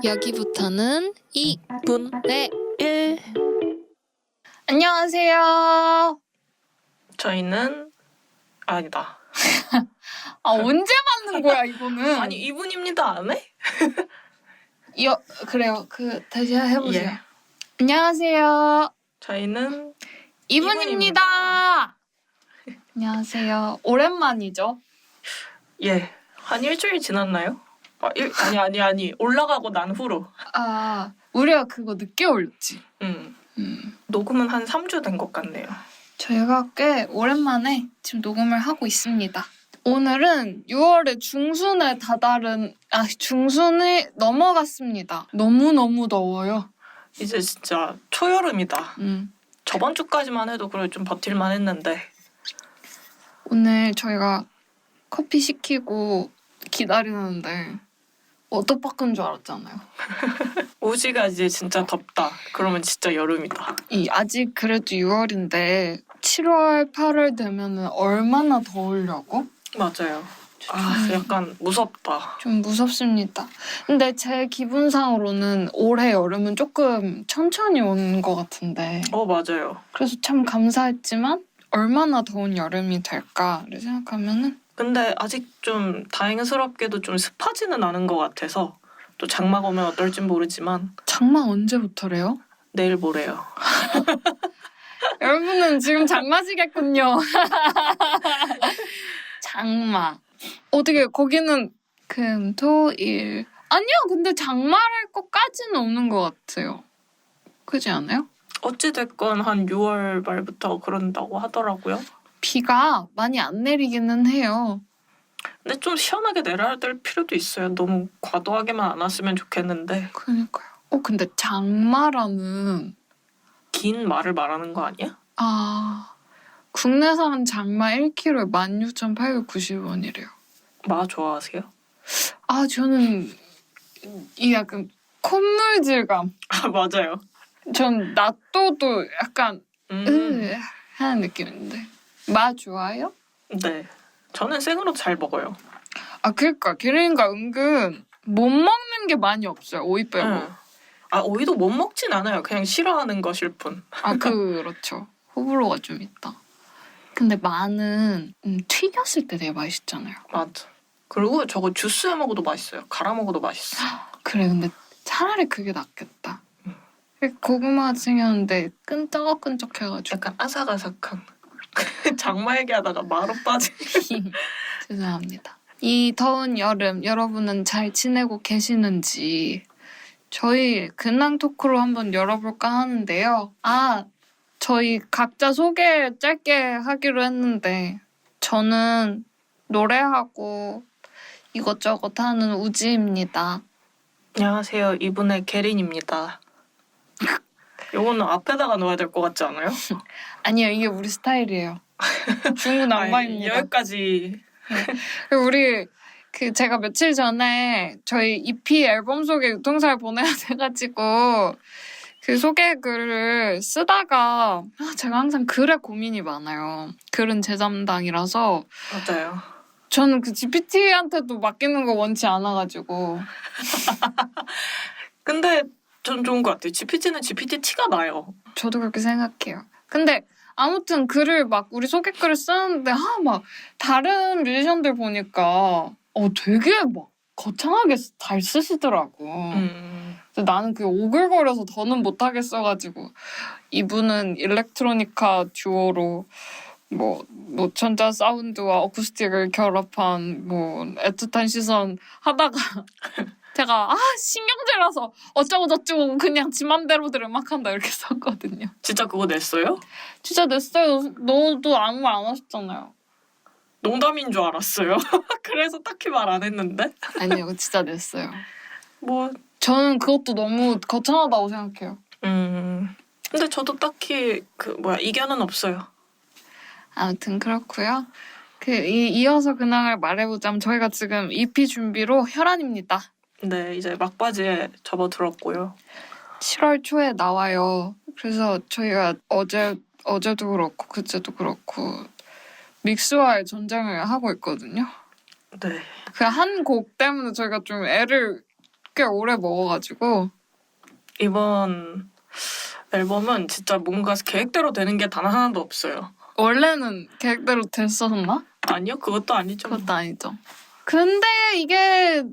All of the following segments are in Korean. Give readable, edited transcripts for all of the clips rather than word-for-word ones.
여기부터는 2분의 1. 안녕하세요. 저희는 아니다. 언제 맞는 거야 이거는? 아니 이분입니다 안 해? 그래요. 다시 해보세요. 예. 안녕하세요. 저희는 이분입니다. 안녕하세요. 오랜만이죠? 예. 한 일주일 지났나요? 아니 올라가고 난 후로. 우리가 그거 늦게 올렸지. 녹음은 한 3주 된 것 같네요. 저희가 꽤 오랜만에 지금 녹음을 하고 있습니다. 오늘은 6월의 중순에 중순이 넘어갔습니다. 너무너무 더워요. 이제 진짜 초여름이다. 저번 주까지만 해도 그래 좀 버틸만 했는데. 오늘 저희가 커피 시키고 기다리는데 워터파크인 줄 알았잖아요. 오지가 이제 진짜 덥다. 그러면 진짜 여름이다. 아직 그래도 6월인데 7월, 8월 되면은 얼마나 더우려고? 맞아요. 약간 무섭다. 좀 무섭습니다. 근데 제 기분상으로는 올해 여름은 조금 천천히 오는 것 같은데. 맞아요. 그래서 참 감사했지만 얼마나 더운 여름이 될까를 생각하면은 근데 아직 좀 다행스럽게도 좀 습하지는 않은 것 같아서 또 장마가 오면 어떨진 모르지만 장마 언제부터래요? 내일 모레요. 여러분은 지금 장마시겠군요. 장마. 어떻게 거기는 금, 토, 일. 아니요. 근데 장마랄 것까지는 없는 것 같아요. 그렇지 않아요? 어찌됐건 한 6월 말부터 그런다고 하더라고요. 비가 많이 안 내리기는 해요. 근데 좀 시원하게 내려야 될 필요도 있어요. 너무 과도하게만 안 왔으면 좋겠는데. 그러니까요. 근데 장마라는 긴 말을 말하는 거 아니야? 국내산 장마 1kg에 16,890원이래요. 마 좋아하세요? 저는 이 약간 콧물 질감. 맞아요. 전 낫또도 약간 하는 느낌인데. 마 좋아요? 네. 저는 생으로 잘 먹어요. 그러니까 은근 못 먹는 게 많이 없어요. 오이 빼고. 오이도 못 먹진 않아요. 그냥 싫어하는 것일 뿐. 그렇죠. 호불호가 좀 있다. 근데 마는 튀겼을 때 되게 맛있잖아요. 맞아. 그리고 저거 주스에 먹어도 맛있어요. 갈아 먹어도 맛있어. 그래, 근데 차라리 그게 낫겠다. 고구마 생겼는데 끈적끈적해가지고. 약간 아삭아삭한. 장마 얘기하다가 마로 빠진. 죄송합니다. 이 더운 여름 여러분은 잘 지내고 계시는지 저희 근황 토크로 한번 열어볼까 하는데요. 저희 각자 소개 짧게 하기로 했는데 저는 노래하고 이것저것 하는 우지입니다. 안녕하세요. 이분의 게린입니다. 요거는 앞에다가 넣어야 될 것 같지 않아요? 아니요, 이게 우리 스타일이에요. 중구난방입니다. 여기까지. 그리고 우리 제가 며칠 전에 저희 EP 앨범 소개 유통사를 보내야 돼가지고 그 소개 글을 쓰다가 제가 항상 글에 고민이 많아요. 글은 제 담당이라서. 맞아요. 저는 GPT한테도 맡기는 거 원치 않아가지고. 근데 전 좋은 것 같아요. GPT는 GPT 티가 나요. 저도 그렇게 생각해요. 근데 아무튼 글을 우리 소개글을 쓰는데 다른 뮤지션들 보니까 되게 거창하게 잘 쓰시더라고. 나는 그게 오글거려서 더는 못하겠어가지고 이분은 일렉트로니카 듀오로 노천자 사운드와 어쿠스틱을 결합한 애틋한 시선 하다가 제가 신경질나서 어쩌고저쩌고 그냥 지 맘대로들 음악한다 이렇게 썼거든요. 진짜 그거 냈어요? 진짜 냈어요. 너도 아무 말 안 하셨잖아요. 농담인 줄 알았어요. 그래서 딱히 말 안 했는데. 아니요, 진짜 냈어요. 저는 그것도 너무 거창하다고 생각해요. 근데 저도 딱히 이견은 없어요. 아무튼 그렇고요. 이어서 근황을 말해보자면 저희가 지금 EP 준비로 혈안입니다. 네, 이제 막바지에 접어들었고요. 7월 초에 나와요. 그래서 저희가 어제도 그렇고 그제도 그렇고 믹스와의 전쟁을 하고 있거든요. 네. 그 한 곡 때문에 저희가 좀 애를 꽤 오래 먹어가지고 이번 앨범은 진짜 뭔가 계획대로 되는 게 단 하나도 없어요. 원래는 계획대로 됐었나? 아니요, 그것도 아니죠. 그것도 아니죠. 근데 이게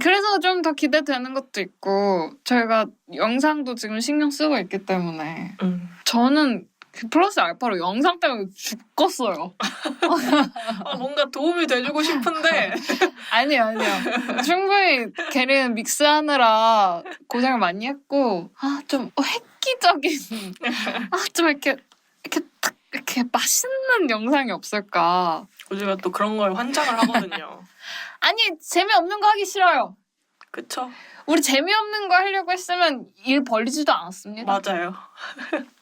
그래서 좀 더 기대되는 것도 있고 저희가 영상도 지금 신경 쓰고 있기 때문에 저는 그 플러스 알파로 영상 때문에 죽겠어요. 뭔가 도움이 돼주고 싶은데 아니요. 충분히 걔는 믹스하느라 고생을 많이 했고 좀 획기적인 좀 이렇게 딱 이렇게 맛있는 영상이 없을까. 우리가 또 그런 걸 환장을 하거든요. 아니 재미없는 거 하기 싫어요. 그쵸? 우리 재미없는 거 하려고 했으면 일 벌리지도 않았습니다. 맞아요.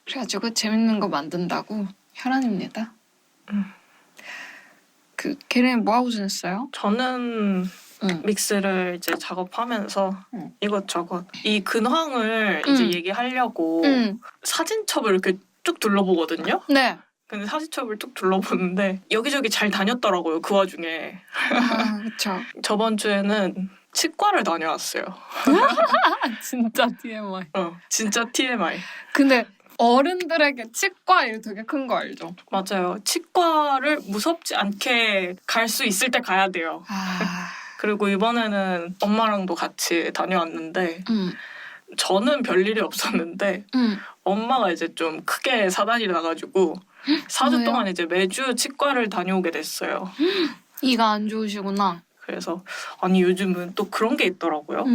그래가지고 재밌는 거 만든다고 혈안입니다. 그 걔네 뭐 하고 지냈어요? 저는 믹스를 이제 작업하면서 이것저것 이 근황을 이제 얘기하려고 사진첩을 이렇게 쭉 둘러보거든요. 네. 근데 사진첩을 쭉 둘러보는데 여기저기 잘 다녔더라고요. 그 와중에. 그렇죠. 저번 주에는 치과를 다녀왔어요. 진짜 TMI. 진짜 TMI. 근데 어른들에게 치과 일 되게 큰 거 알죠? 맞아요. 치과를 무섭지 않게 갈 수 있을 때 가야 돼요. 그리고 이번에는 엄마랑도 같이 다녀왔는데 저는 별일이 없었는데 엄마가 이제 좀 크게 사단이 나가지고 4주 왜요? 동안 이제 매주 치과를 다녀오게 됐어요. 이가 안 좋으시구나. 그래서 아니 요즘은 또 그런 게 있더라고요.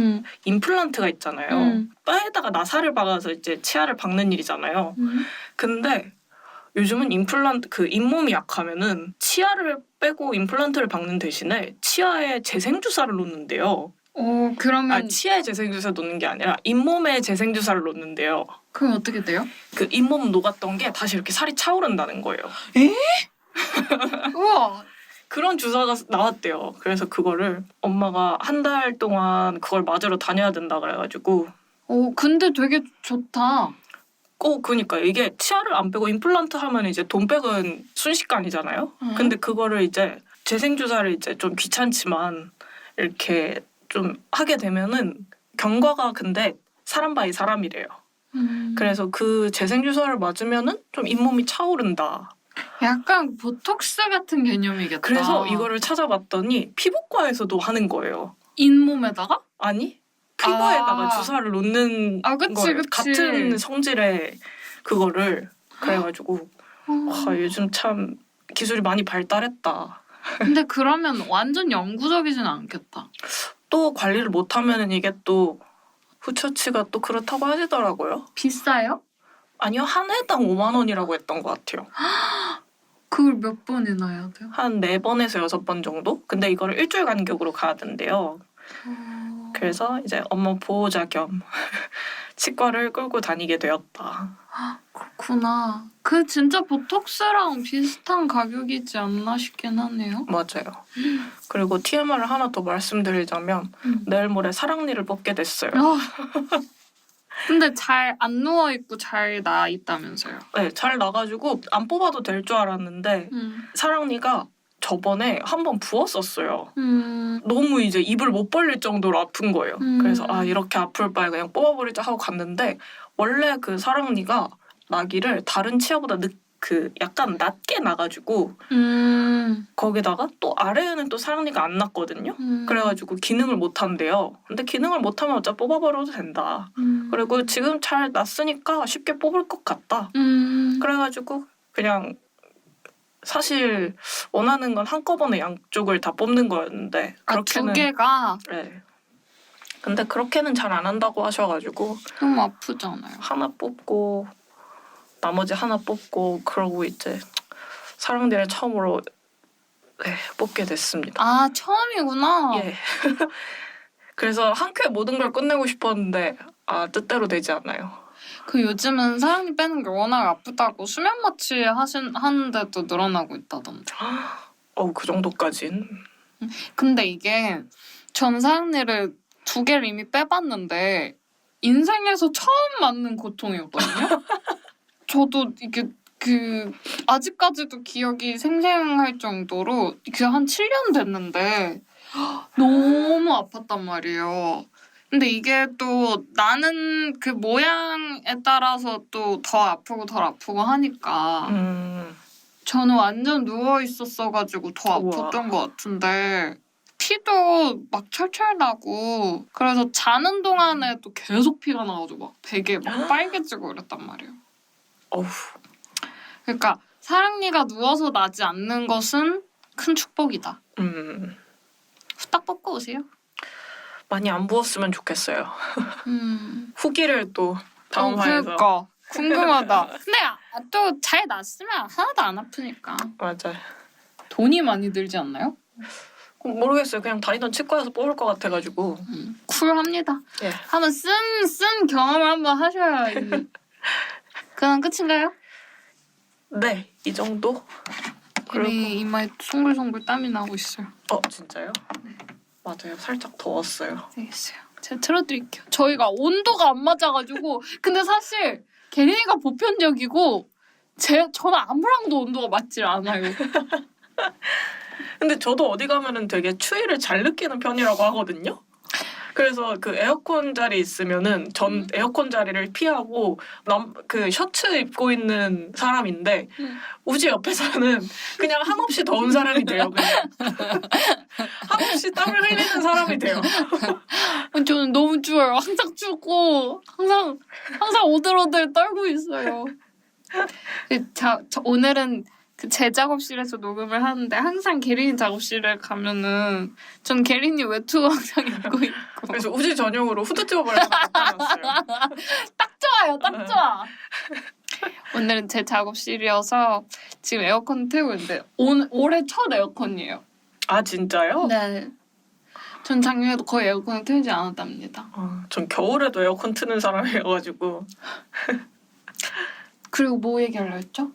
임플란트가 있잖아요. 뼈에다가 나사를 박아서 이제 치아를 박는 일이잖아요. 근데 요즘은 임플란트 그 잇몸이 약하면은 치아를 빼고 임플란트를 박는 대신에 치아에 재생주사를 놓는데요. 그러면 치아에 재생주사 놓는 게 아니라 잇몸에 재생주사를 놓는데요. 그럼 어떻게 돼요? 그 잇몸 녹았던 게 다시 이렇게 살이 차오른다는 거예요. 우와. 그런 주사가 나왔대요. 그래서 그거를 엄마가 한 달 동안 그걸 맞으러 다녀야 된다 그래가지고. 근데 되게 좋다. 그러니까 이게 치아를 안 빼고 임플란트 하면 이제 돈 백은 순식간이잖아요. 근데 그거를 이제 재생주사를 이제 좀 귀찮지만 이렇게 좀 하게 되면은 경과가 근데 사람 바이 사람이래요. 그래서 그 재생주사를 맞으면은 좀 잇몸이 차오른다. 약간 보톡스 같은 개념이겠다. 그래서 이거를 찾아봤더니 피부과에서도 하는 거예요. 잇몸에다가? 아니 피부에다가 주사를 놓는 그치, 거예요. 그치. 같은 성질의 그거를. 그래가지고 요즘 참 기술이 많이 발달했다. 근데 그러면 완전 영구적이진 않겠다. 또 관리를 못하면은 이게 또 후처치가 또 그렇다고 하시더라고요. 비싸요? 아니요, 한 회당 5만 원이라고 했던 것 같아요. 그걸 몇 번이나 해야 돼요? 한 4번에서 6번 정도? 근데 이거를 일주일 간격으로 가야 된대요. 그래서 이제 엄마 보호자 겸 치과를 끌고 다니게 되었다. 그렇구나. 그 진짜 보톡스랑 비슷한 가격이지 않나 싶긴 하네요. 맞아요. 그리고 TMI를 하나 더 말씀드리자면 내일 모레 사랑니를 뽑게 됐어요. 근데 잘 안 누워있고 잘 나 있다면서요? 네, 잘 나가지고 안 뽑아도 될 줄 알았는데 사랑니가 저번에 한 번 부었었어요. 너무 이제 입을 못 벌릴 정도로 아픈 거예요. 그래서 이렇게 아플 바에 그냥 뽑아버리자 하고 갔는데 원래 그 사랑니가 나기를 다른 치아보다 약간 낮게 나가지고 거기다가 또 아래에는 또 사랑니가 안 났거든요. 그래가지고 기능을 못 한대요. 근데 기능을 못하면 어차피 뽑아버려도 된다. 그리고 지금 잘 났으니까 쉽게 뽑을 것 같다. 그래가지고 그냥 사실 원하는 건 한꺼번에 양쪽을 다 뽑는 거였는데 그렇게는 2개가? 네. 근데 그렇게는 잘 안 한다고 하셔가지고 너무 아프잖아요. 하나 뽑고 나머지 하나 뽑고 그러고 이제 사랑니를 처음으로 뽑게 됐습니다. 처음이구나. 예. 그래서 한 큐에 모든 걸 끝내고 싶었는데 뜻대로 되지 않아요. 그 요즘은 사랑니 빼는 게 워낙 아프다고 수면 마취 하는 데도 늘어나고 있다던데. 그 정도까진. 근데 이게 전 사랑니를 2개를 이미 빼봤는데 인생에서 처음 맞는 고통이었거든요. 저도 이게 아직까지도 기억이 생생할 정도로 한 7년 됐는데 너무 아팠단 말이에요. 근데 이게 또 나는 그 모양에 따라서 또 더 아프고 덜 아프고 하니까 저는 완전 누워 있었어가지고 더 우와. 아팠던 것 같은데 피도 막 철철 나고 그래서 자는 동안에 또 계속 피가 나가지고 막 베개 막 빨개지고 그랬단 말이에요. 어후. 그러니까 사랑니가 누워서 나지 않는 것은 큰 축복이다. 후딱 뽑고 오세요. 많이 안 부었으면 좋겠어요. 후기를 또 다음 화에서. 그러니까 궁금하다. 근데 또 잘 났으면 하나도 안 아프니까. 맞아요. 돈이 많이 들지 않나요? 모르겠어요. 그냥 다니던 치과에서 뽑을 것 같아가지고. 쿨합니다. 예. 한번 쓴 경험을 한번 하셔야 그냥 끝인가요? 네, 이 정도. 이미 이마에 송글송글 땀이 나고 있어요. 진짜요? 네. 맞아요. 살짝 더웠어요. 알겠어요. 제가 틀어드릴게요. 저희가 온도가 안 맞아가지고 근데 사실 게린이가 보편적이고 저는 아무랑도 온도가 맞질 않아요. 근데 저도 어디 가면은 되게 추위를 잘 느끼는 편이라고 하거든요. 그래서 그 에어컨 자리 있으면은 전 에어컨 자리를 피하고 그 셔츠 입고 있는 사람인데 우지 옆에서는 그냥 한없이 더운 사람이 돼요. 그냥 한없이 땀을 흘리는 사람이 돼요. 저는 너무 추워요. 항상 춥고 항상 오들오들 떨고 있어요. 오늘은 제 작업실에서 녹음을 하는데 항상 게린이 작업실에 가면은 전 게린이 외투 항상 입고 있고 그래서 우지 전용으로 후드티업을 하나 갖다 놨어요. 딱 좋아요. 딱 좋아. 오늘은 제 작업실이어서 지금 에어컨 틀고 있는데 올해 첫 에어컨이에요. 아 진짜요? 네. 전 작년에도 거의 에어컨을 틀지 않았답니다. 전 겨울에도 에어컨 트는 사람이어가지고. 그리고 뭐 얘기하려 했죠?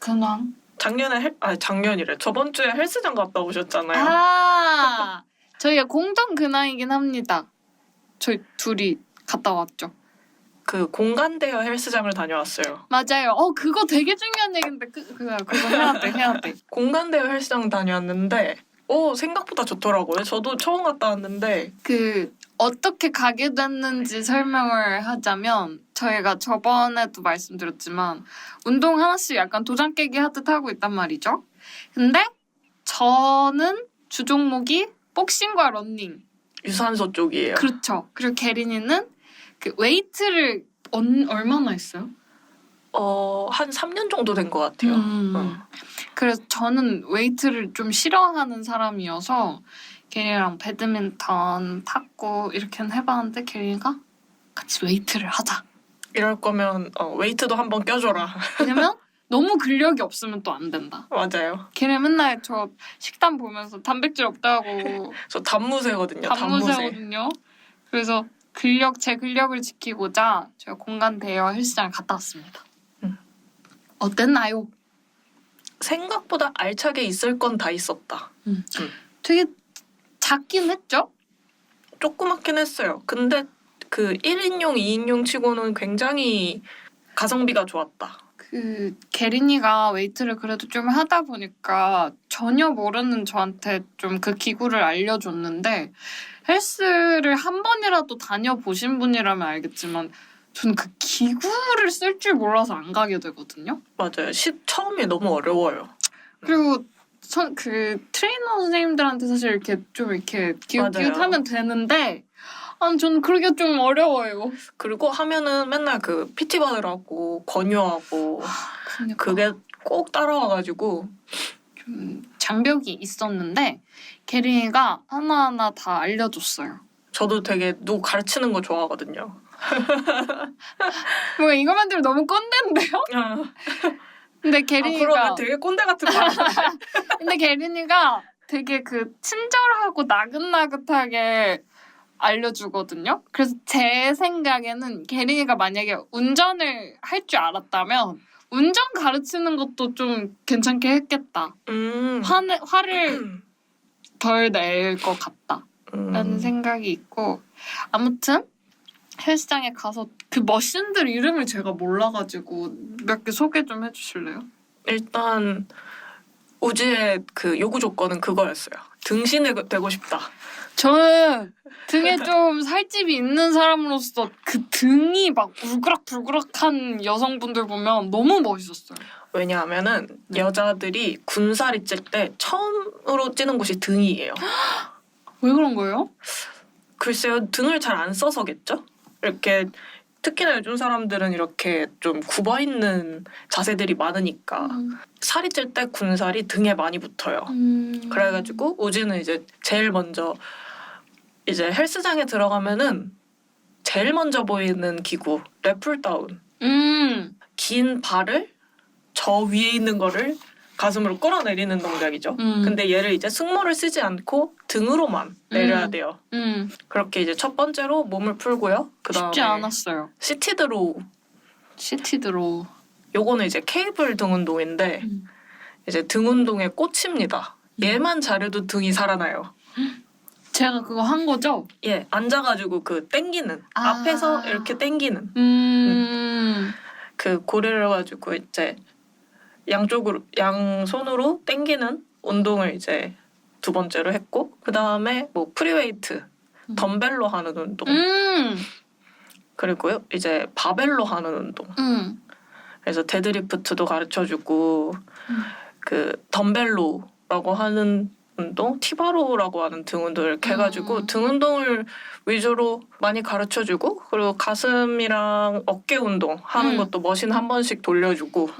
근황. 작년이래. 저번 주에 헬스장 갔다 오셨잖아요. 저희가 공동 근황이긴 합니다. 저희 둘이 갔다 왔죠. 그 공간대여 헬스장을 다녀왔어요. 맞아요. 그거 되게 중요한 얘기인데 그거 해야 돼. 공간대여 헬스장 다녀왔는데 생각보다 좋더라고요. 저도 처음 갔다 왔는데 어떻게 가게 됐는지 설명을 하자면 저희가 저번에도 말씀드렸지만 운동 하나씩 약간 도장 깨기 하듯 하고 있단 말이죠. 근데 저는 주 종목이 복싱과 러닝. 유산소 쪽이에요. 그렇죠. 그리고 게린이는 그 웨이트를 얼마나 했어요? 한 3년 정도 된 것 같아요. 그래서 저는 웨이트를 좀 싫어하는 사람이어서 게린이랑 배드민턴, 탁구 이렇게는 해봤는데 게린이가 같이 웨이트를 하자. 이럴 거면 웨이트도 한번 껴줘라. 왜냐면 너무 근력이 없으면 또 안 된다. 맞아요. 걔네 맨날 저 식단 보면서 단백질 없다고 저 단무새거든요. 단무새거든요. 그래서 제 근력을 지키고자 제가 공간 대여 헬스장을 갔다 왔습니다. 어땠나요? 생각보다 알차게 있을 건 다 있었다. 되게 작긴 했죠? 조그맣긴 했어요. 근데 그 1인용, 2인용 치고는 굉장히 가성비가 좋았다. 게린이가 웨이트를 그래도 좀 하다 보니까 전혀 모르는 저한테 좀 그 기구를 알려줬는데 헬스를 한 번이라도 다녀보신 분이라면 알겠지만 저는 그 기구를 쓸 줄 몰라서 안 가게 되거든요. 맞아요. 처음이 너무 어려워요. 그리고 그 트레이너 선생님들한테 사실 이렇게 기웃기웃하면 되는데 저는 그게 좀 어려워요. 그리고 하면은 맨날 그 PT 받으라고 권유하고 그러니까. 그게 꼭 따라와가지고 좀 장벽이 있었는데 게린이가 하나하나 다 알려줬어요. 저도 되게 누구 가르치는 거 좋아하거든요. 뭔가 이것만 들으면 너무 꼰대인데요? 근데 게린이가 그러면 되게 꼰대 같은 거 근데 게린이가 되게 친절하고 나긋나긋하게 알려주거든요. 그래서 제 생각에는 게린이가 만약에 운전을 할 줄 알았다면 운전 가르치는 것도 좀 괜찮게 했겠다. 화를 덜 낼 것 같다. 라는 생각이 있고 아무튼 헬스장에 가서 그 머신들 이름을 제가 몰라가지고 몇 개 소개 좀 해주실래요? 일단 우지의 그 요구 조건은 그거였어요. 등신이 되고 싶다. 저는 등에 좀 살집이 있는 사람으로서 그 등이 막 울그락불그락한 여성분들 보면 너무 멋있었어요. 왜냐하면은 네. 여자들이 군살이 찔 때 처음으로 찌는 곳이 등이에요. 왜 그런 거예요? 글쎄요, 등을 잘 안 써서겠죠? 이렇게 특히나 요즘 사람들은 이렇게 좀 굽어 있는 자세들이 많으니까 살이 찔 때 군살이 등에 많이 붙어요. 그래가지고 우지는 이제 제일 먼저 이제 헬스장에 들어가면은 제일 먼저 보이는 기구 랩풀다운. 긴 발을 저 위에 있는 거를 가슴으로 끌어내리는 동작이죠. 근데 얘를 이제 승모를 쓰지 않고 등으로만 내려야 돼요. 그렇게 이제 첫 번째로 몸을 풀고요. 그다음에 쉽지 않았어요. 시티드로우. 시티드로우. 요거는 이제 케이블 등 운동인데 이제 등 운동의 꽃입니다. 얘만 잘해도 등이 살아나요. 제가 그거 한 거죠? 예, 앉아가지고 그 땡기는 앞에서 이렇게 땡기는 그 고리를 가지고 이제 양쪽으로 양손으로 땡기는 운동을 이제 두 번째로 했고 그 다음에 뭐 프리웨이트 덤벨로 하는 운동 그리고요 이제 바벨로 하는 운동 그래서 데드리프트도 가르쳐주고 그 덤벨로라고 하는 운동, 티바로라고 하는 등 운동 이렇게 해가지고 등 운동을 위주로 많이 가르쳐주고 그리고 가슴이랑 어깨 운동 하는 것도 머신 한 번씩 돌려주고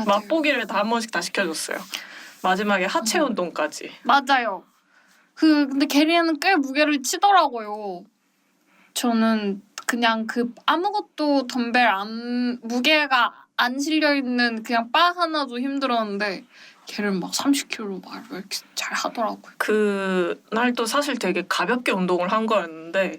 맛보기를 다 한 번씩 다 시켜줬어요. 마지막에 하체 운동까지. 맞아요. 근데 게리는 꽤 무게를 치더라고요. 저는 그냥 그 아무것도 덤벨 무게가 안 실려 있는 그냥 바 하나도 힘들었는데 걔는 막 30kg 막 이렇게 잘 하더라고요. 그날도 사실 되게 가볍게 운동을 한 거였는데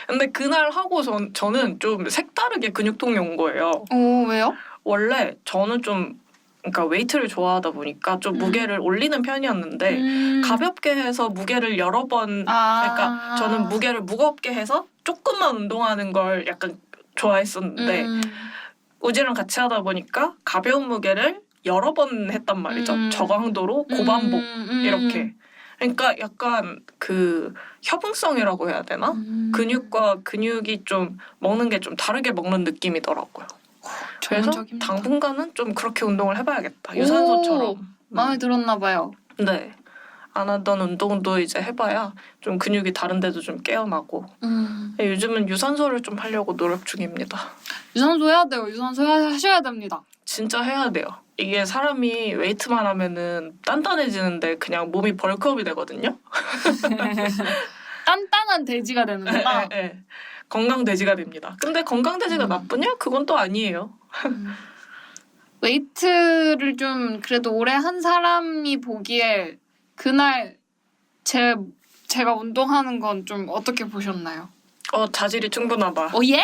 근데 그날 하고 저는 좀 색다르게 근육통이 온 거예요. 왜요? 원래 저는 좀 그러니까 웨이트를 좋아하다 보니까 좀 무게를 올리는 편이었는데 가볍게 해서 무게를 여러 번 그러니까 저는 무게를 무겁게 해서 조금만 운동하는 걸 약간 좋아했었는데 우지랑 같이 하다 보니까 가벼운 무게를 여러 번 했단 말이죠. 저강도로 고반복 이렇게. 그러니까 약간 그 협응성이라고 해야 되나? 근육과 근육이 좀 먹는 게 좀 다르게 먹는 느낌이더라고요. 그래서 당분간은 좀 그렇게 운동을 해봐야겠다. 유산소처럼. 마음에 들었나 봐요. 네. 안 하던 운동도 이제 해봐야 좀 근육이 다른 데도 좀 깨어나고 요즘은 유산소를 좀 하려고 노력 중입니다. 유산소 해야 돼요. 유산소 하셔야 됩니다. 진짜 해야 돼요. 이게 사람이 웨이트만 하면은 단단해지는데 그냥 몸이 벌크업이 되거든요. 단단한 돼지가 되는구나. 네. 건강 돼지가 됩니다. 근데 건강 돼지가 나쁘냐? 그건 또 아니에요. 웨이트를 좀 그래도 오래 한 사람이 보기에 그날 제가 운동하는 건 좀 어떻게 보셨나요? 자질이 충분하다. 예!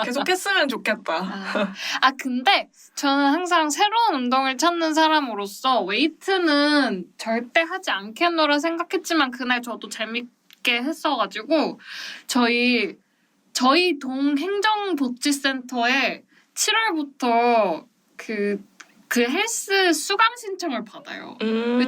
계속 했으면 좋겠다. 근데 저는 항상 새로운 운동을 찾는 사람으로서 웨이트는 절대 하지 않겠노라 생각했지만 그날 저도 재밌게 했어가지고 저희 동 행정복지센터에 7월부터 그 헬스 수강 신청을 받아요.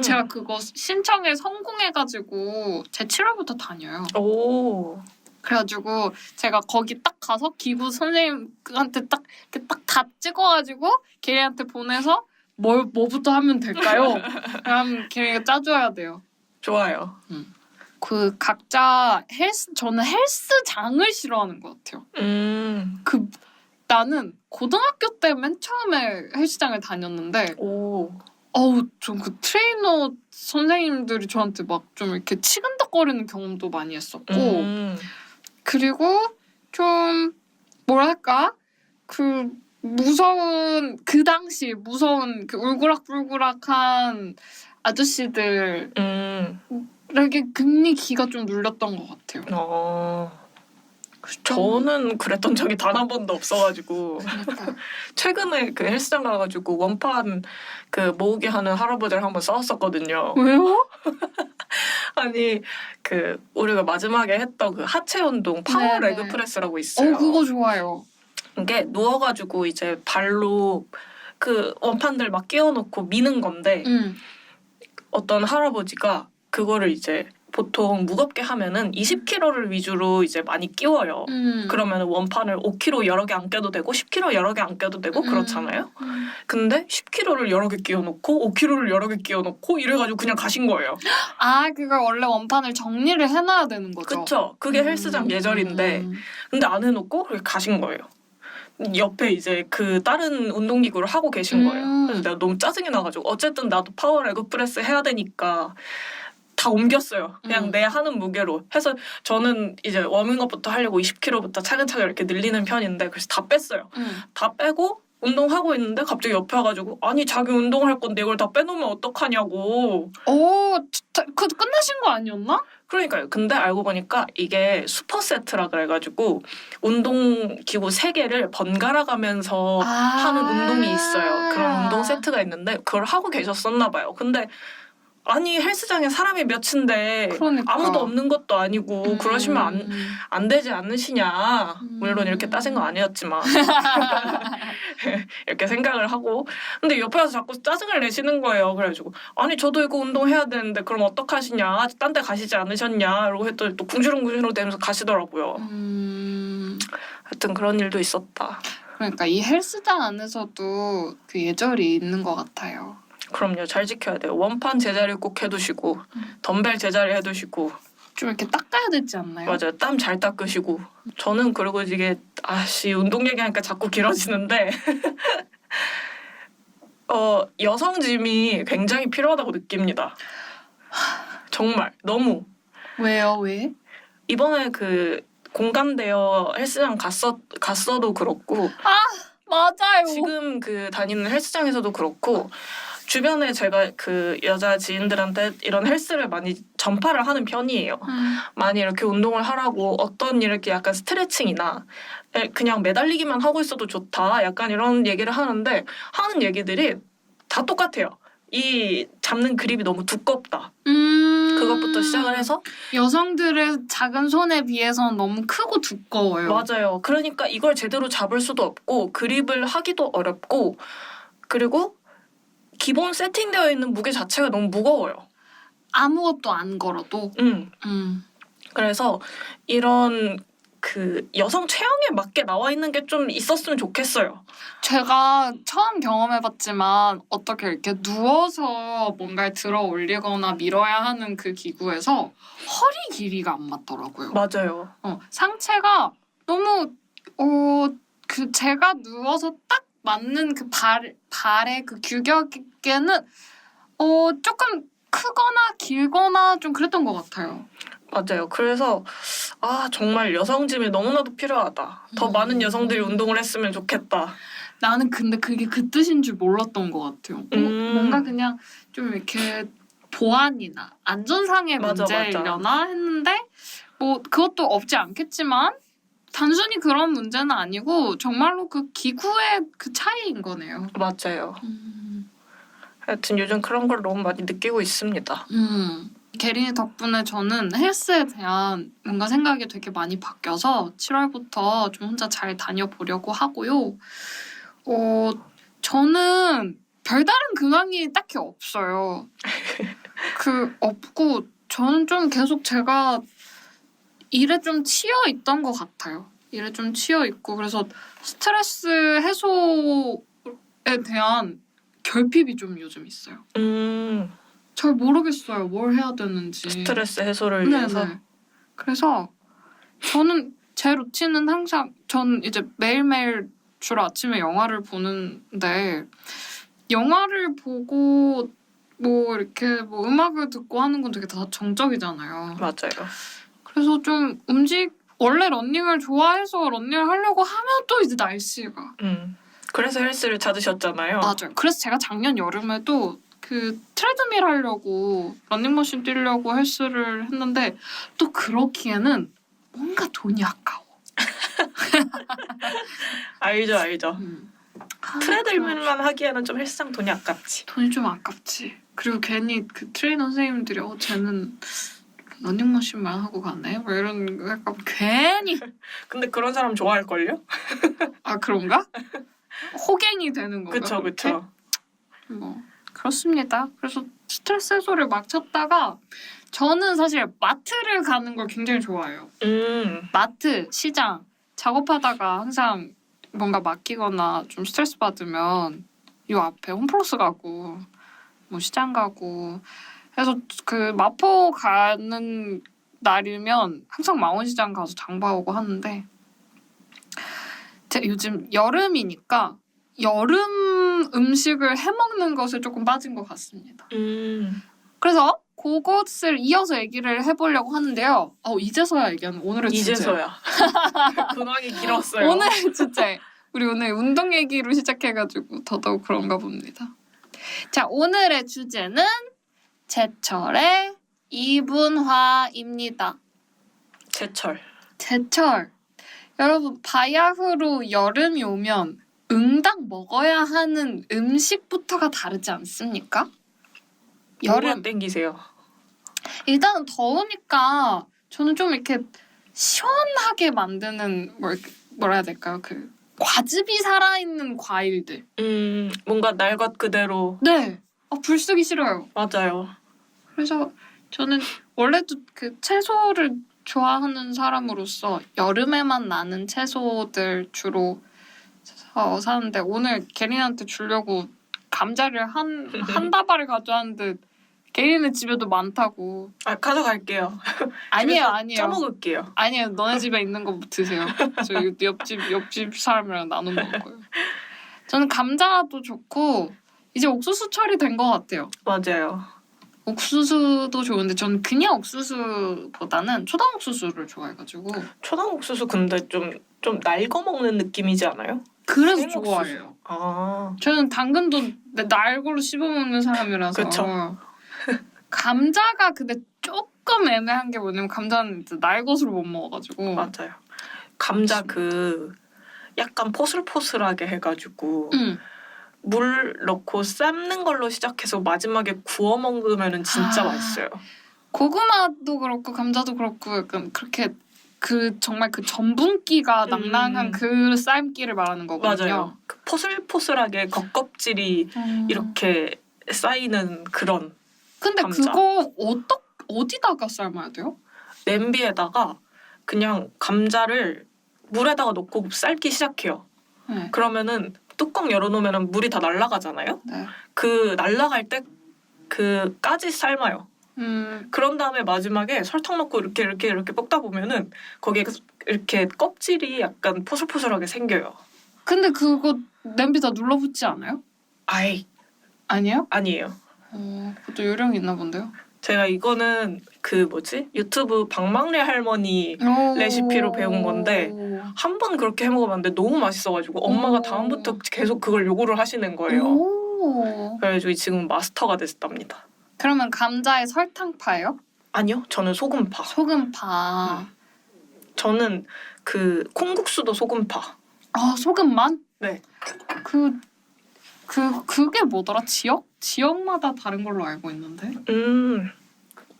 제가 그거 신청에 성공해가지고 제 7월부터 다녀요. 오. 그래가지고 제가 거기 딱 가서 기구 선생님한테 딱 다 찍어가지고 걔한테 보내서 뭐부터 하면 될까요? 그럼 걔가 짜줘야 돼요. 좋아요. 그 각자 저는 헬스장을 싫어하는 것 같아요. 나는 고등학교 때 맨 처음에 헬스장을 다녔는데 좀 그 트레이너 선생님들이 저한테 막 좀 이렇게 치근덕거리는 경험도 많이 했었고 그리고 좀 뭐랄까 그 당시 무서운 그 울그락불그락한 아저씨들 에게 금리 기가 좀 눌렸던 것 같아요. 저는 그랬던 적이 단 한 번도 없어가지고 최근에 그 헬스장 가가지고 원판 그 모으기 하는 할아버지를 한번 싸웠었거든요. 왜요? 아니 그 우리가 마지막에 했던 그 하체 운동 파워 레그 프레스라고 있어요. 그거 좋아요. 이게 누워가지고 이제 발로 그 원판들 막 끼워놓고 미는 건데 어떤 할아버지가 그거를 이제 보통 무겁게 하면은 20kg를 위주로 이제 많이 끼워요. 그러면 원판을 5kg 여러 개 안 껴도 되고 10kg 여러 개 안 껴도 되고 그렇잖아요. 근데 10kg를 여러 개 끼워놓고 5kg를 여러 개 끼워놓고 이래가지고 그냥 가신 거예요. 아, 그걸 원래 원판을 정리를 해놔야 되는 거죠. 그쵸? 그게 헬스장 예절인데 근데 안 해놓고 그렇게 가신 거예요. 옆에 이제 그 다른 운동기구를 하고 계신 거예요. 그래서 내가 너무 짜증이 나가지고 어쨌든 나도 파워 레그 프레스 해야 되니까 다 옮겼어요. 그냥 내 하는 무게로 해서 저는 이제 워밍업부터 하려고 20kg부터 차근차근 이렇게 늘리는 편인데 그래서 다 뺐어요. 다 빼고 운동하고 있는데 갑자기 옆에 와가지고 아니 자기 운동할 건데 이걸 다 빼놓으면 어떡하냐고. 오, 그 끝나신 거 아니었나? 그러니까요. 근데 알고 보니까 이게 슈퍼 세트라 그래가지고 운동기구 3개를 번갈아 가면서 하는 운동이 있어요. 그런 운동 세트가 있는데 그걸 하고 계셨었나 봐요. 근데 아니 헬스장에 사람이 몇인데 그러니까. 아무도 없는 것도 아니고 그러시면 안 되지 않으시냐. 물론 이렇게 따진 건 아니었지만 이렇게 생각을 하고 근데 옆에 와서 자꾸 짜증을 내시는 거예요. 그래가지고 아니 저도 이거 운동해야 되는데 그럼 어떡하시냐. 딴 데 가시지 않으셨냐. 이러고 했더니 또 궁시렁궁시렁 대면서 가시더라고요. 하여튼 그런 일도 있었다. 그러니까 이 헬스장 안에서도 그 예절이 있는 것 같아요. 그럼요. 잘 지켜야 돼요. 원판 제자리 꼭 해두시고 덤벨 제자리 해두시고 좀 이렇게 닦아야 되지 않나요? 맞아요. 땀 잘 닦으시고 저는 그리고 이게 운동 얘기하니까 자꾸 길어지는데 여성 짐이 굉장히 필요하다고 느낍니다. 정말 너무. 왜요? 왜? 이번에 그 공감대여 헬스장 갔어도 그렇고 맞아요. 지금 그 다니는 헬스장에서도 그렇고 주변에 제가 그 여자 지인들한테 이런 헬스를 많이 전파를 하는 편이에요. 많이 이렇게 운동을 하라고 어떤 이렇게 약간 스트레칭이나 그냥 매달리기만 하고 있어도 좋다. 약간 이런 얘기를 하는데 하는 얘기들이 다 똑같아요. 이 잡는 그립이 너무 두껍다. 그것부터 시작을 해서 여성들의 작은 손에 비해서는 너무 크고 두꺼워요. 맞아요. 그러니까 이걸 제대로 잡을 수도 없고 그립을 하기도 어렵고 그리고 기본 세팅되어 있는 무게 자체가 너무 무거워요. 아무것도 안 걸어도. 그래서 이런 그 여성 체형에 맞게 나와 있는 게 좀 있었으면 좋겠어요. 제가 처음 경험해봤지만 어떻게 이렇게 누워서 뭔가를 들어 올리거나 밀어야 하는 그 기구에서 허리 길이가 안 맞더라고요. 맞아요. 상체가 너무 그 제가 누워서 딱 맞는 그 발의 그 규격에는 조금 크거나 길거나 좀 그랬던 것 같아요. 맞아요. 그래서 정말 여성짐이 너무나도 필요하다. 더 많은 여성들이 운동을 했으면 좋겠다. 나는 근데 그게 그 뜻인 줄 몰랐던 것 같아요. 뭔가 그냥 좀 이렇게 보안이나 안전상의 문제려나 했는데 뭐 그것도 없지 않겠지만 단순히 그런 문제는 아니고 정말로 그 기구의 그 차이인 거네요. 맞아요. 하여튼 요즘 그런 걸 너무 많이 느끼고 있습니다. 게린이 덕분에 저는 헬스에 대한 뭔가 생각이 되게 많이 바뀌어서 7월부터 좀 혼자 잘 다녀보려고 하고요. 저는 별다른 근황이 딱히 없어요. 없고 저는 좀 계속 제가 일에 좀 치여 있던 것 같아요. 일에 좀 치여 있고 그래서 스트레스 해소에 대한 결핍이 좀 요즘 있어요. 잘 모르겠어요. 뭘 해야 되는지. 스트레스 해소를 위해서. 그래서 저는 제 루틴은 항상 전 이제 매일매일 주로 아침에 영화를 보는데 영화를 보고 뭐 이렇게 뭐 음악을 듣고 하는 건 되게 다 정적이잖아요. 맞아요. 그래서 좀 원래 러닝을 좋아해서 러닝을 하려고 하면 또 이제 날씨가. 그래서 헬스를 찾으셨잖아요. 맞아요. 그래서 제가 작년 여름에도 그 트레드밀 하려고 러닝머신 뛰려고 헬스를 했는데 또 그렇기에는 뭔가 돈이 아까워. 알죠. 트레드밀만 하기에는 좀 헬스장 돈이 아깝지. 돈이 좀 아깝지. 그리고 괜히 그 트레이너 선생님들이 쟤는 러닝머신만 하고 가네? 뭐 이런 거 약간 괜히. 근데 그런 사람 좋아할걸요? 아 그런가? 호갱이 되는 건가? 그쵸. 뭐 그렇습니다. 그래서 스트레스 해소를 막 찾다가 저는 사실 마트를 가는 걸 굉장히 좋아해요. 마트, 시장 작업하다가 항상 뭔가 맡기거나 좀 스트레스 받으면 요 앞에 홈플러스 가고 뭐 시장 가고 해서 그 마포 가는 날이면 항상 망원시장 가서 장 봐오고 하는데 제가 요즘 여름이니까 여름 음식을 해먹는 것에 조금 빠진 것 같습니다. 그래서 그것을 이어서 얘기를 해보려고 하는데요. 이제서야 얘기하는 오늘의 주제. 이제서야. 근황이 길었어요. 오늘의 주제. 우리 오늘 운동 얘기로 시작해가지고 더더욱 그런가 봅니다. 자, 오늘의 주제는 제철의 이분화입니다. 제철. 제철. 여러분, 바야흐로 여름이 오면 응당 먹어야 하는 음식부터가 다르지 않습니까? 여름 땡기세요. 일단은 더우니까 저는 좀 이렇게 시원하게 만드는 뭐라 해야 될까요? 그 과즙이 살아있는 과일들. 뭔가 날 것 그대로. 네. 불 쓰기 싫어요. 맞아요. 그래서 저는 원래도 그 채소를 좋아하는 사람으로서 여름에만 나는 채소들 주로 사는데 오늘 게린한테 주려고 감자를 한 다발을 가져왔는데 게린의 집에도 많다고. 가져갈게요. 아니에요. 짜먹을게요. 아니에요. 너네 집에 있는 거 드세요. 저 옆집 사람이랑 나눠 먹을 거예요. 저는 감자도 좋고 이제 옥수수철이 된 것 같아요. 맞아요. 옥수수도 좋은데 저는 그냥 옥수수보다는 초당 옥수수를 좋아해가지고. 초당 옥수수 근데 좀 날거 먹는 느낌이지 않아요? 그래서 생옥수수. 좋아해요. 저는 당근도 날골로 씹어먹는 사람이라서. 그쵸. 감자가 근데 조금 애매한 게 뭐냐면 감자는 날 것으로 못 먹어가지고. 맞아요. 감자 그 약간 포슬포슬하게 해가지고 물 넣고 삶는 걸로 시작해서 마지막에 구워 먹으면 진짜 맛있어요. 고구마도 그렇고 감자도 그렇고 약간 그렇게 그 정말 그 전분기가 낭낭한 그 삶기를 말하는 거거든요. 맞아요. 그 포슬포슬하게 겉껍질이 이렇게 쌓이는 그런. 근데 감자. 그거 어디다가 삶아야 돼요? 냄비에다가 그냥 감자를 물에다가 넣고 삶기 시작해요. 네. 그러면은 뚜껑 열어놓으면 물이 다 날아가잖아요. 네. 그 날아갈 때 그까지 삶아요. 그런 다음에 마지막에 설탕 넣고 이렇게 볶다 보면은 거기에 이렇게 껍질이 약간 포슬포슬하게 생겨요. 근데 그거 냄비 다 눌러붙지 않아요? 아니에요? 아니에요? 그것도 요령이 있나 본데요. 제가 이거는 유튜브 박막래 할머니 레시피로 배운 건데 한 번 그렇게 해먹어봤는데 너무 맛있어가지고 엄마가 다음부터 계속 그걸 요구를 하시는 거예요. 그래가지고 지금 마스터가 됐답니다. 그러면 감자에 설탕파예요? 아니요, 저는 소금파. 소금파. 저는 그 콩국수도 소금파. 소금만? 네. 그게 뭐더라? 지역마다 다른 걸로 알고 있는데.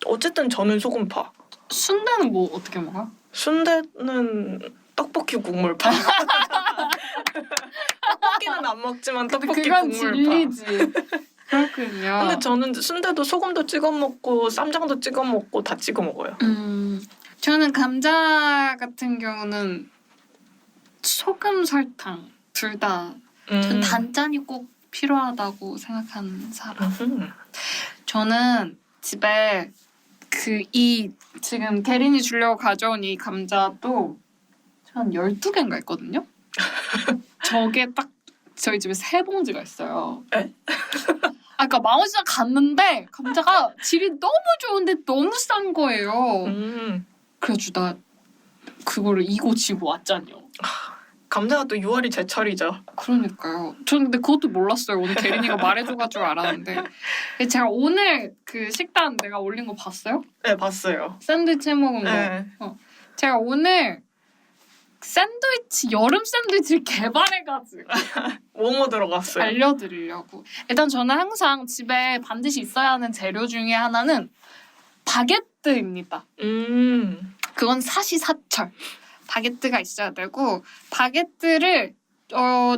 어쨌든 저는 소금파. 순대는 뭐 어떻게 먹어요? 순대는 떡볶이 국물파. 떡볶이는 안 먹지만 떡볶이 그건 국물파. 진리지. 그렇군요. 근데 저는 순대도 소금도 찍어 먹고 쌈장도 찍어 먹고 다 찍어 먹어요. 저는 감자 같은 경우는 소금, 설탕 둘 다. 전 단짠이 꼭 필요하다고 생각하는 사람. 저는 집에 지금 대린이 주려고 가져온 이 감자도 한 12개인가 있거든요. 저게 딱 저희 집에 3봉지가 있어요. 에? 그러니까 망원시장 갔는데 감자가 질이 너무 좋은데 너무 싼 거예요. 그래가지고 나 그거를 이고 지고 왔잖요. 감자가 또 6월이 제철이죠. 그러니까요. 저는 근데 그것도 몰랐어요. 오늘 대린이가 말해줘가지고 알았는데. 제가 오늘 그 식단 내가 올린 거 봤어요? 네, 봤어요. 샌드위치 해먹은 거. 네. 제가 오늘 여름 샌드위치를 개발해가지고 뭐뭐 들어갔어요? 알려드리려고. 일단 저는 항상 집에 반드시 있어야 하는 재료 중에 하나는 바게트입니다. 그건 사시사철. 바게트가 있어야 되고 바게트를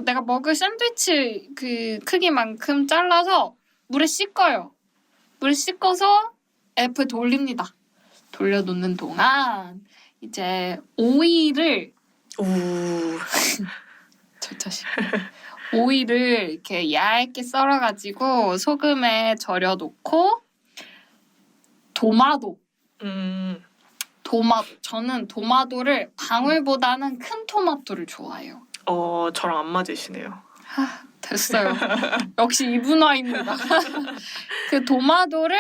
내가 먹을 샌드위치 그 크기만큼 잘라서 물에 씻어요. 물 씻어서 F에 돌립니다. 돌려놓는 동안 이제 오이를 오. 저 자식 오이를 이렇게 얇게 썰어가지고 소금에 절여놓고 도마도 저는 도마도를 방울보다는 큰 토마토를 좋아해요. 저랑 안 맞으시네요. 됐어요. 역시 이분화입니다. 그 도마도를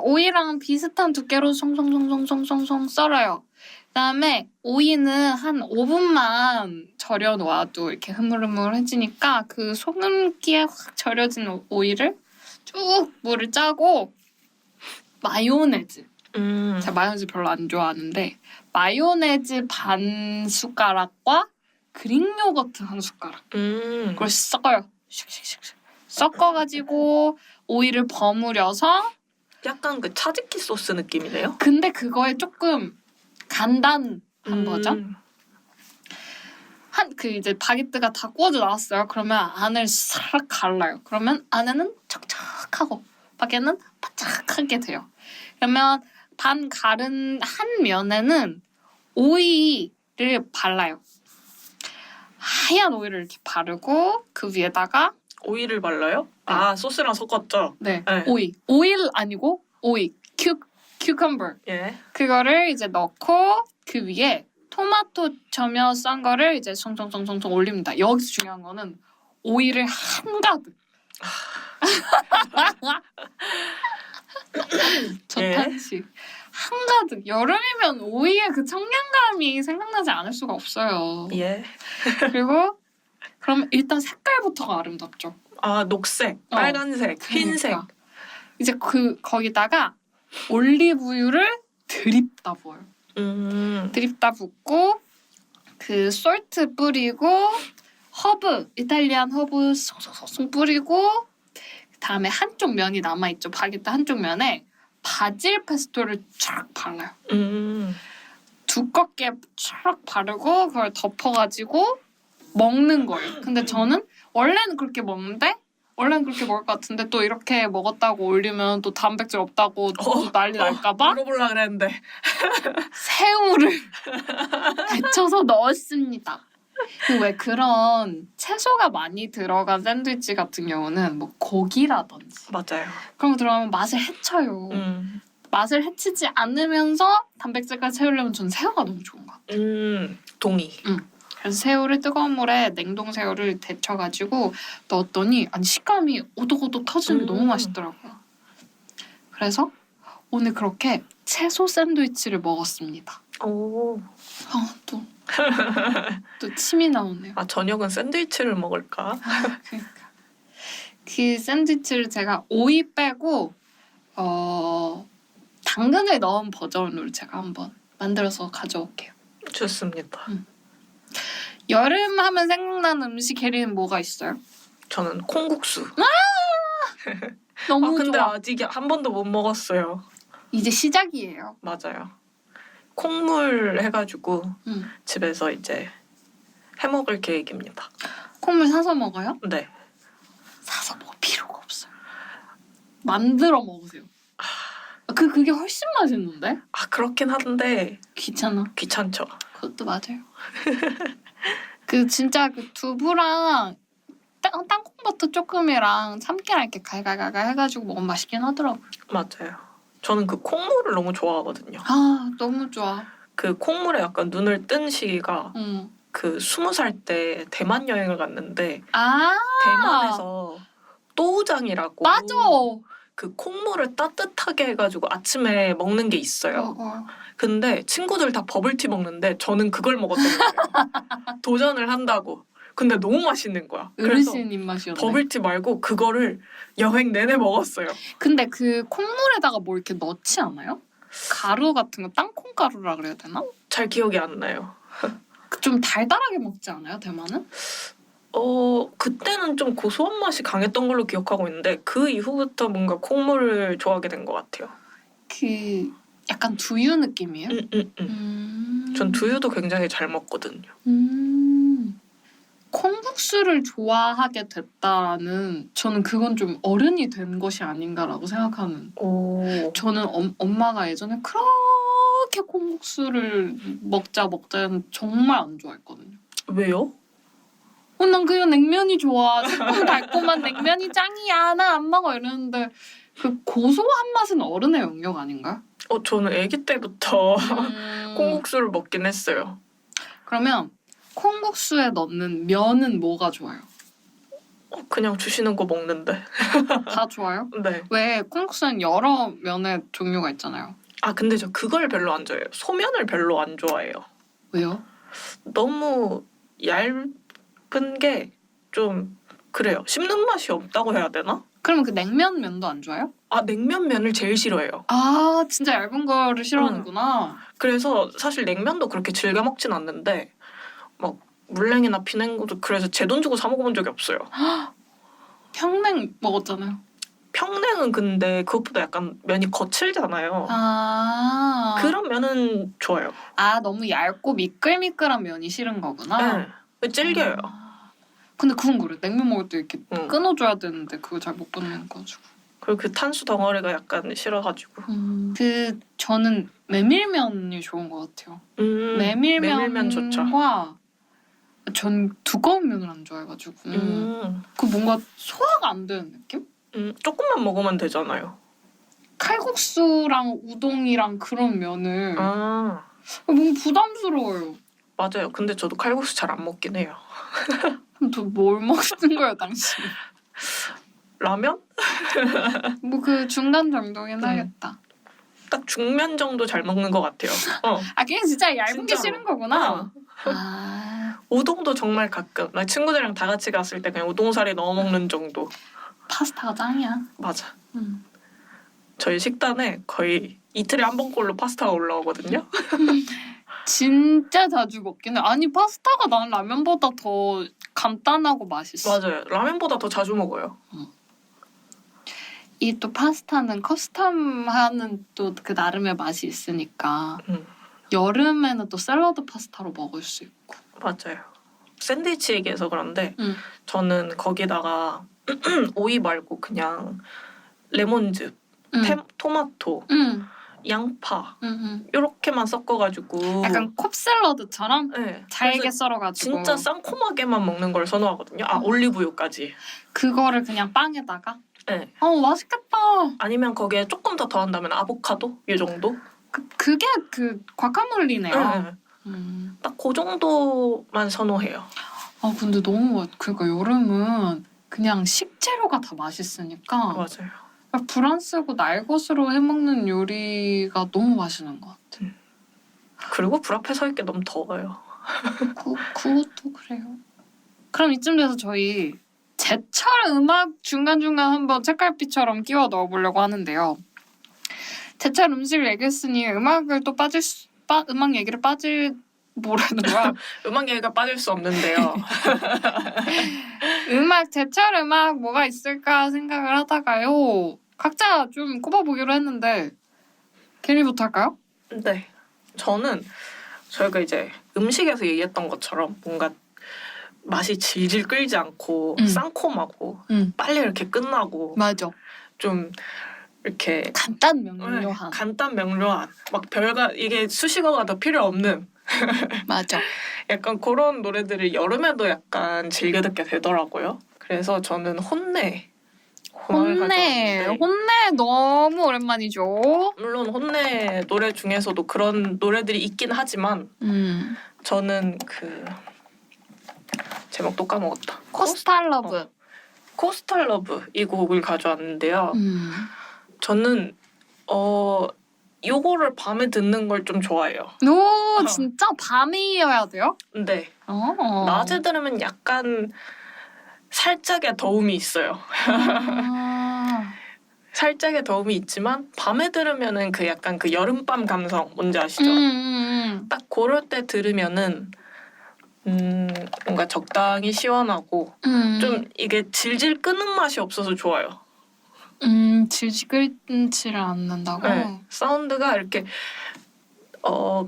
오이랑 비슷한 두께로 송송송송송송 썰어요. 그다음에 오이는 한 5분만 절여 놓아도 이렇게 흐물흐물해지니까 그 소금기에 확 절여진 오이를 쭉 물을 짜고 마요네즈. 제가 마요네즈 별로 안 좋아하는데 마요네즈 반 숟가락과 그릭 요거트 한 숟가락. 그걸 섞어요. 슉슉슉슉. 섞어가지고 오이를 버무려서 약간 그 차즈키 소스 느낌이네요. 근데 그거에 조금 간단한 버전? 그 이제 바게트가 다 구워져 나왔어요. 그러면 안을 싹 갈라요. 그러면 안에는 촉촉하고 밖에는 바짝하게 돼요. 그러면 반 갈은 한 면에는 오이를 발라요. 하얀 오이를 이렇게 바르고 그 위에다가 오이를 발라요? 네. 소스랑 섞었죠? 네. 네. 오일 아니고 오이 cucumber 예. 그거를 이제 넣고 그 위에 토마토 점여 썬 거를 이제 송송송송송 올립니다. 여기서 중요한 거는 오이를 한가득. 저탄식 한가득. 여름이면 오이의 그 청량감이 생각나지 않을 수가 없어요. 예. 그리고 그럼 일단 색깔부터가 아름답죠. 녹색, 빨간색, 흰색. 그러니까. 이제 거기다가 올리브유를 드립다 부어요. 드립다 붓고 그 솔트 뿌리고 허브 이탈리안 허브 쏙쏙쏙 뿌리고 그다음에 한쪽 면이 남아있죠. 바게트 한쪽 면에 바질 페스토를 쫙 발라요. 두껍게 쫙 바르고 그걸 덮어가지고 먹는 거예요. 근데 저는 원래는 그렇게 먹는데 원래는 그렇게 먹을 것 같은데 또 이렇게 먹었다고 올리면 또 단백질 없다고 또 난리 날까봐 물어보려고 그랬는데 새우를 데쳐서 넣었습니다. 왜 그런 채소가 많이 들어간 샌드위치 같은 경우는 뭐 고기라든지 맞아요. 그런 거 들어가면 맛을 해쳐요. 맛을 해치지 않으면서 단백질까지 채우려면 전 새우가 너무 좋은 것 같아요. 동의. 그래서 새우를 뜨거운 물에 냉동 새우를 데쳐가지고 넣었더니 아니 식감이 오독오독 터지는 게 너무 맛있더라고요. 그래서 오늘 그렇게 채소 샌드위치를 먹었습니다. 오. 또 침이 나오네요. 저녁은 샌드위치를 먹을까? 그러니까 그 샌드위치를 제가 오이 빼고 당근을 넣은 버전으로 제가 한번 만들어서 가져올게요. 좋습니다. 여름 하면 생각나는 음식 캐리는 뭐가 있어요? 저는 콩국수. 너무 근데 좋아. 아직 한 번도 못 먹었어요. 이제 시작이에요. 맞아요. 콩물 해가지고 응. 집에서 이제 해먹을 계획입니다. 콩물 사서 먹어요? 네. 사서 먹을 필요가 없어요. 만들어 먹으세요. 그게 훨씬 맛있는데? 그렇긴 한데 귀찮아. 귀찮죠. 그것도 맞아요. 그 진짜 그 두부랑 땅콩버터 조금이랑 참깨랑 이렇게 갈갈갈갈 해가지고 먹으면 맛있긴 하더라고요. 맞아요. 저는 그 콩물을 너무 좋아하거든요. 너무 좋아. 그 콩물에 약간 눈을 뜬 시기가 응. 그 20살 때 대만 여행을 갔는데 아 대만에서 또우장이라고 맞아. 그 콩물을 따뜻하게 해가지고 아침에 먹는 게 있어요. 근데 친구들 다 버블티 먹는데 저는 그걸 먹었던 거예요. 도전을 한다고. 근데 너무 맛있는 거야. 그래서 어르신 입맛이었네. 버블티 말고 그거를 여행 내내 먹었어요. 근데 그 콩물에다가 뭐 이렇게 넣지 않아요? 가루 같은 거 땅콩 가루라 그래야 되나? 잘 기억이 안 나요. 좀 달달하게 먹지 않아요, 대만은? 그때는 좀 고소한 맛이 강했던 걸로 기억하고 있는데 그 이후부터 뭔가 콩물을 좋아하게 된 것 같아요. 그 약간 두유 느낌이에요? 전 두유도 굉장히 잘 먹거든요. 콩국수를 좋아하게 됐다라는 저는 그건 좀 어른이 된 것이 아닌가라고 생각하는. 오. 저는 엄마가 예전에 그렇게 콩국수를 먹자 정말 안 좋아했거든요. 왜요? 난 그냥 냉면이 좋아. 새콤달콤한 냉면이 짱이야. 나 안 먹어 이러는데 그 고소한 맛은 어른의 영역 아닌가? 저는 아기 때부터 음. 콩국수를 먹긴 했어요. 그러면 콩국수에 넣는 면은 뭐가 좋아요? 그냥 주시는 거 먹는데. 다 좋아요? 네. 왜 콩국수는 여러 면의 종류가 있잖아요. 근데 저 그걸 별로 안 좋아해요. 소면을 별로 안 좋아해요. 왜요? 너무 얇은 게 좀 그래요. 씹는 맛이 없다고 해야 되나? 그러면 그 냉면도 안 좋아요? 냉면면을 제일 싫어해요. 진짜 얇은 거를 싫어하는구나. 그래서 사실 냉면도 그렇게 즐겨 먹진 않는데 막 물냉이나 비냉도 그래서 제 돈 주고 사 먹어본 적이 없어요. 평냉 먹었잖아요. 평냉은 근데 그것보다 약간 면이 거칠잖아요. 그런 면은 좋아요. 너무 얇고 미끌미끌한 면이 싫은 거구나. 네. 질겨요. 근데 그건 그래. 냉면 먹을 때 이렇게 응. 끊어줘야 되는데 그거 잘 못 끊어가지고. 그리고 그 탄수 덩어리가 약간 싫어가지고. 저는 메밀면이 좋은 것 같아요. 메밀면 좋죠. 메밀면과 전 두꺼운 면을 안 좋아해가지고 그 뭔가 소화가 안 되는 느낌? 조금만 먹으면 되잖아요. 칼국수랑 우동이랑 그런 면을 아, 너무 부담스러워요. 맞아요. 근데 저도 칼국수 잘 안 먹긴 해요. 그럼 또 뭘 먹는 거예요, 당신? 라면? 뭐 그 중간 정도긴 하겠다. 딱 중면 정도 잘 먹는 것 같아요. 그냥 진짜 얇은 게 진짜로. 싫은 거구나. 우동도 정말 가끔. 나 친구들이랑 다 같이 갔을 때 그냥 우동사리 넣어 먹는 정도. 파스타가 짱이야. 맞아. 저희 식단에 거의 이틀에 한 번꼴로 파스타가 올라오거든요. 진짜 자주 먹긴 해. 파스타가 난 라면보다 더 간단하고 맛있어. 맞아요. 라면보다 더 자주 먹어요. 이 또 파스타는 커스텀하는 또 그 나름의 맛이 있으니까 여름에는 또 샐러드 파스타로 먹을 수 있고. 맞아요. 샌드위치 얘기해서 그런데 저는 거기다가 오이 말고 그냥 레몬즙, 토마토, 양파 이렇게만 섞어가지고 약간 콥샐러드처럼 네. 잘게 썰어가지고 진짜 쌍코마게만 먹는 걸 선호하거든요. 올리브유까지. 그거를 그냥 빵에다가 네. 맛있겠다. 아니면 거기에 조금 더 더한다면 아보카도 이 정도? 그게 그 과카몰리네요. 네. 딱 그 정도만 선호해요. 근데 너무 그러니까 여름은 그냥 식재료가 다 맛있으니까 맞아요. 프랑스고 날것으로 해먹는 요리가 너무 맛있는 것 같아. 그리고 불 앞에 서 있기 너무 더워요. 그것도 그래요. 그럼 이쯤 돼서 저희 제철 음악 중간중간 한번 책갈피처럼 끼워 넣어보려고 하는데요. 제철 음식을 얘기했으니 음악을 또 음악 얘기를 뭐라는 거야? 음악 얘기가 빠질 수 없는데요. 제철 음악 뭐가 있을까 생각을 하다가요. 각자 좀 꼽아보기로 했는데 캐리부터 할까요? 네. 저는 저희가 이제 음식에서 얘기했던 것처럼 뭔가 맛이 질질 끌지 않고 쌍콤하고 빨리 이렇게 끝나고 맞아. 좀 이렇게 간단 명료한. 간단 명료한 막 이게 수식어가 더 필요 없는 맞아. 약간 그런 노래들을 여름에도 약간 즐겨 듣게 되더라고요. 그래서 저는 혼내 너무 오랜만이죠. 물론 혼내 노래 중에서도 그런 노래들이 있긴 하지만 저는 그 제목도 까먹었다. 코스탈러브. 코스탈러브 이 곡을 가져왔는데요. 저는 요거를 밤에 듣는 걸 좀 좋아해요. 오, 진짜 밤이어야 돼요? 네. 낮에 들으면 약간 살짝의 더움이 있어요. 살짝의 더움이 있지만 밤에 들으면은 그 약간 그 여름밤 감성 뭔지 아시죠? 딱 그럴 때 들으면은 뭔가 적당히 시원하고 좀 이게 질질 끄는 맛이 없어서 좋아요. 질질 끓지를 않는다고? 네. 사운드가 이렇게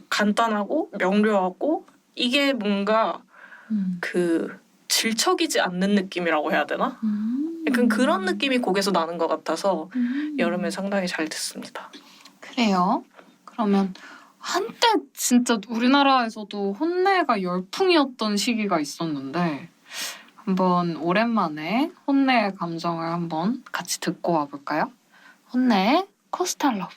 간단하고 명료하고 이게 뭔가 그 질척이지 않는 느낌이라고 해야 되나? 약간 그런 느낌이 곡에서 나는 것 같아서 여름에 상당히 잘 듣습니다. 그래요. 그러면 한때 진짜 우리나라에서도 혼내가 열풍이었던 시기가 있었는데 한번 오랜만에 혼내의 감정을 한번 같이 듣고 와볼까요? 혼내의 코스탈 러브.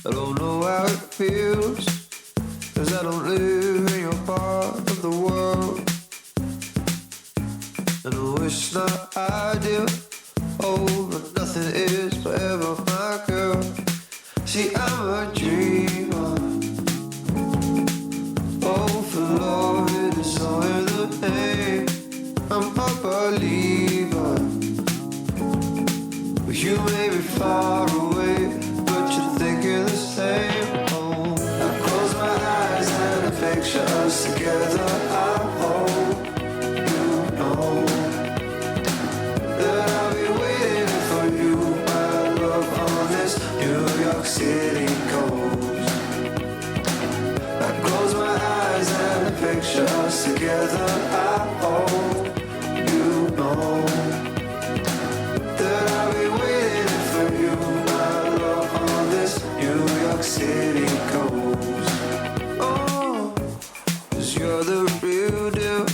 I don't know how it feels, 'cause I don't live in your part of the world. And I wish not ideal, oh, but nothing is forever, my girl. See, I'm a dreamer, oh, for love it is all in the name. I'm a believer, but you may be far away, but you're thinking the same. Oh, I close my eyes and I picture us together. I hope you know that I'll be waiting for you, my love, on this New York City coast. I close my eyes and I picture us together. I hope you know that I'll be waiting for you, my love, on this New York City coast. Oh, 'cause you're the real deal.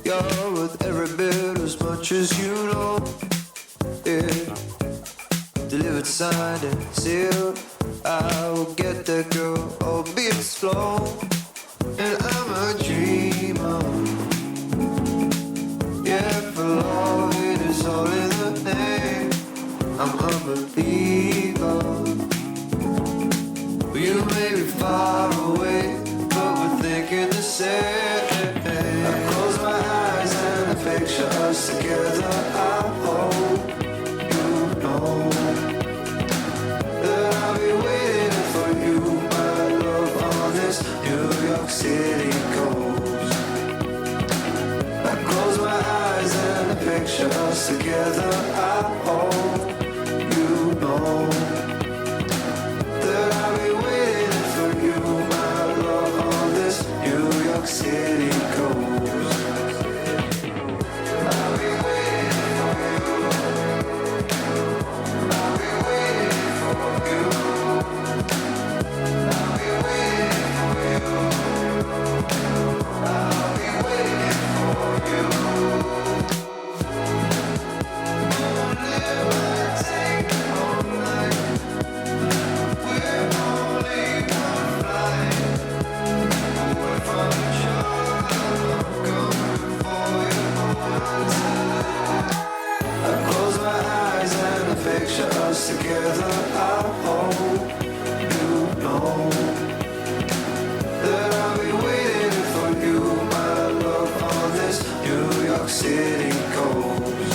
You're worth every bit as much as you know. Yeah, delivered, signed and sealed. I will get that girl, albeit slow. And I'm a dreamer. Yeah, for love it is all in the name. I'm a believer. You may be far away, but we're thinking the same. I close my eyes and I picture us together. I hope you know that I'll be waiting for you, my love, on this New York City coast. I close my eyes and I picture us together. I hope you know that I'll be waiting for you, my love, on this New York City coast. I'll be waiting for you. I'll be waiting for you. I'll be waiting for you. I'll be waiting for you. Only might take all night. We're only one flight away from each other. I'm coming for you one time. I close my eyes and I picture us together. I hope you know that I'll be waiting for you, my love, on this New York City coast.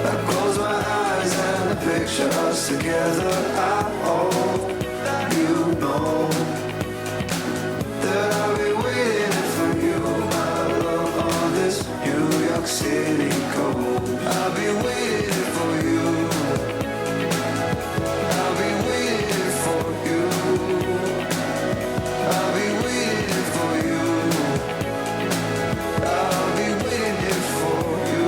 I close my eyes and I picture us together. I hope you know that I'll be waiting for you, my love, on this New York City coast. I'll be waiting for you. I'll be waiting for you. I'll be waiting for you. I'll be waiting for you.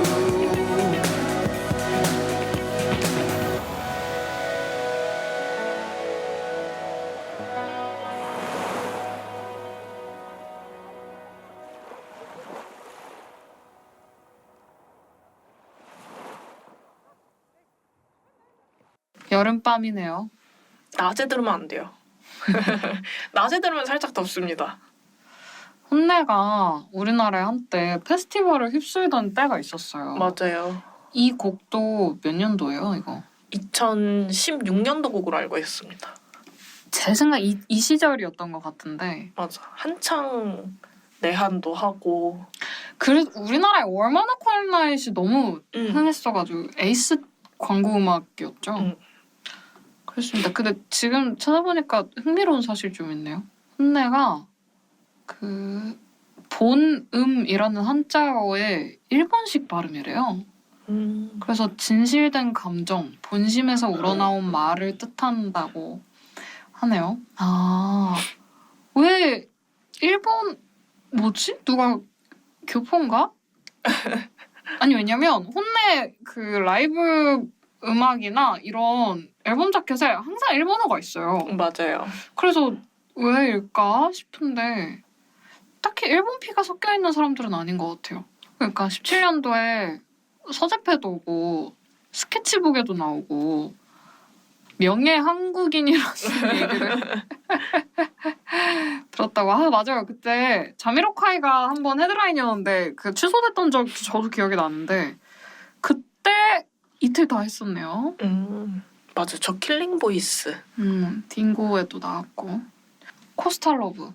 여름밤이네요. 낮에 들으면 안 돼요. 낮에 들으면 살짝 덥습니다. 혼내가 우리나라에 한때 페스티벌을 휩쓸던 때가 있었어요. 맞아요. 이 곡도 몇 년도예요, 이거? 2016년도 곡으로 알고 있습니다. 제 생각 이 시절이었던 것 같은데. 맞아. 한창 내한도 하고. 그래서 우리나라에 얼마나 콜라잇이 너무 흥했어가지고 에이스 광고 음악이었죠. 그렇습니다. 근데 지금 찾아보니까 흥미로운 사실이 좀 있네요. 혼내가 그 본음이라는 한자어의 일본식 발음이래요. 그래서 진실된 감정, 본심에서 우러나온 말을 뜻한다고 하네요. 아, 왜 일본 뭐지? 누가 교포인가? 아니 왜냐면 혼내 그 라이브 음악이나 이런 앨범 자켓에 항상 일본어가 있어요. 맞아요. 그래서 왜일까 싶은데 딱히 일본 피가 섞여 있는 사람들은 아닌 것 같아요. 그러니까 17년도에 서재패도 오고 스케치북에도 나오고 명예 한국인이라는 얘기를 들었다고. 아 맞아요. 그때 자미로콰이가 한번 헤드라인이었는데 그 취소됐던 적 저도 기억이 나는데 그때 이틀 다 했었네요. 맞아. 저 킬링 보이스. 딩고에도 나왔고 코스탈러브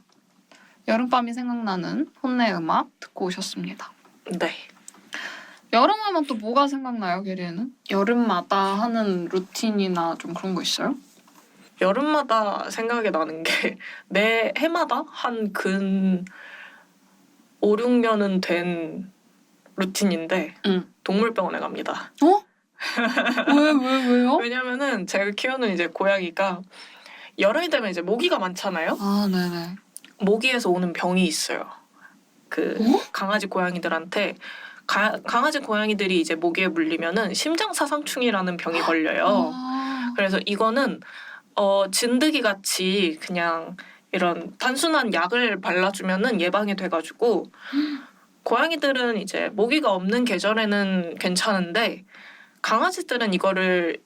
여름밤이 생각나는 혼내 음악 듣고 오셨습니다. 네. 여름하면 또 뭐가 생각나요, 게리에는? 여름마다 하는 루틴이나 좀 그런 거 있어요? 여름마다 생각이 나는 게 매 해마다 한 근 5, 6년은 된 루틴인데 동물병원에 갑니다. 어? 왜요? 왜냐면은 제가 키우는 이제 고양이가 여름이 되면 이제 모기가 많잖아요. 아, 네네. 모기에서 오는 병이 있어요. 그 강아지 고양이들한테 강아지 고양이들이 이제 모기에 물리면은 심장사상충이라는 병이 걸려요. 그래서 이거는 진드기 같이 그냥 이런 단순한 약을 발라주면은 예방이 돼가지고 고양이들은 이제 모기가 없는 계절에는 괜찮은데 강아지들은 이거를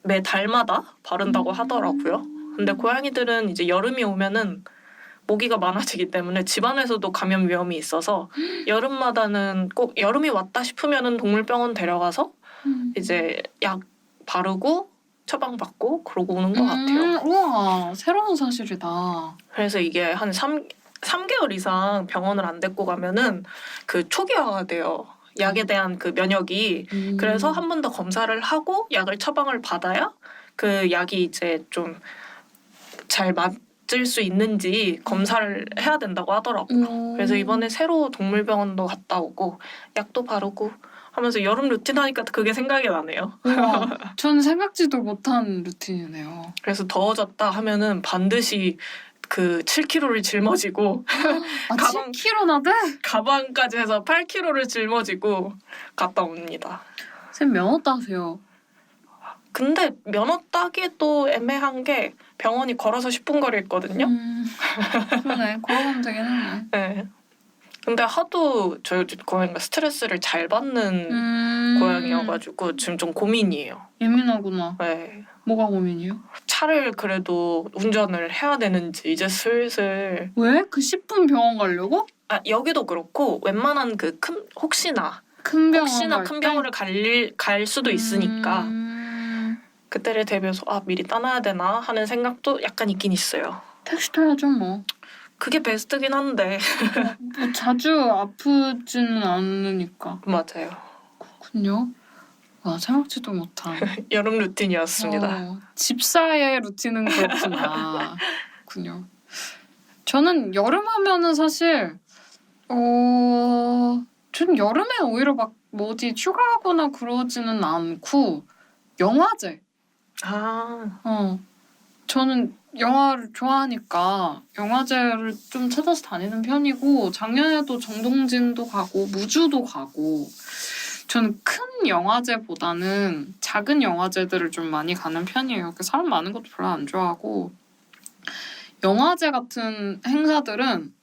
매 달마다 바른다고 하더라고요. 근데 고양이들은 이제 여름이 오면은 모기가 많아지기 때문에 집안에서도 감염 위험이 있어서 여름마다는 꼭 여름이 왔다 싶으면은 동물병원 데려가서 이제 약 바르고 처방받고 그러고 오는 것 같아요. 우와, 새로운 사실이다. 그래서 이게 한 3개월 이상 병원을 안 데리고 가면은 그 초기화가 돼요. 약에 대한 그 면역이. 그래서 한 번 더 검사를 하고 약을 처방을 받아야 그 약이 이제 좀 잘 맞을 수 있는지 검사를 해야 된다고 하더라고요. 그래서 이번에 새로 동물병원도 갔다 오고 약도 바르고 하면서 여름 루틴 하니까 그게 생각이 나네요. 우와, 전 생각지도 못한 루틴이네요. 그래서 더워졌다 하면은 반드시 그 7kg를 짊어지고 아, 가방- 7kg나 돼? 가방까지 해서 8kg를 짊어지고 갔다 옵니다. 쌤 면허 따세요. 근데 면허 따기도 애매한 게 병원이 걸어서 10분 거리 있거든요. 그러네, 걸어가면 되긴 하네. 네. 근데 하도 저희 집 고양이가 스트레스를 잘 받는 고양이여가지고 지금 좀 고민이에요. 예민하구나. 네. 뭐가 고민이요? 차를 그래도 운전을 해야 되는지 이제 슬슬 왜? 그 10분 병원 가려고? 여기도 그렇고 웬만한 그 큰 혹시나 큰 병원 큰 병원을 갈 수도 있으니까 그때를 대비해서 미리 따놔야 되나 하는 생각도 약간 있긴 있어요. 택시 타야죠 뭐. 그게 베스트긴 한데 뭐 자주 아프지는 않으니까. 맞아요. 그렇군요. 와, 생각지도 못한. 여름 루틴이었습니다. 집사의 루틴은 그렇구나. 그렇군요. 저는 여름 하면은 사실 전 여름에 오히려 막 뭐 어디 휴가하거나 그러지는 않고 영화제. 저는 영화를 좋아하니까 영화제를 좀 찾아서 다니는 편이고 작년에도 정동진도 가고 무주도 가고 저는 큰 영화제보다는 작은 영화제들을 좀 많이 가는 편이에요. 사람 많은 것도 별로 안 좋아하고 영화제 같은 행사들은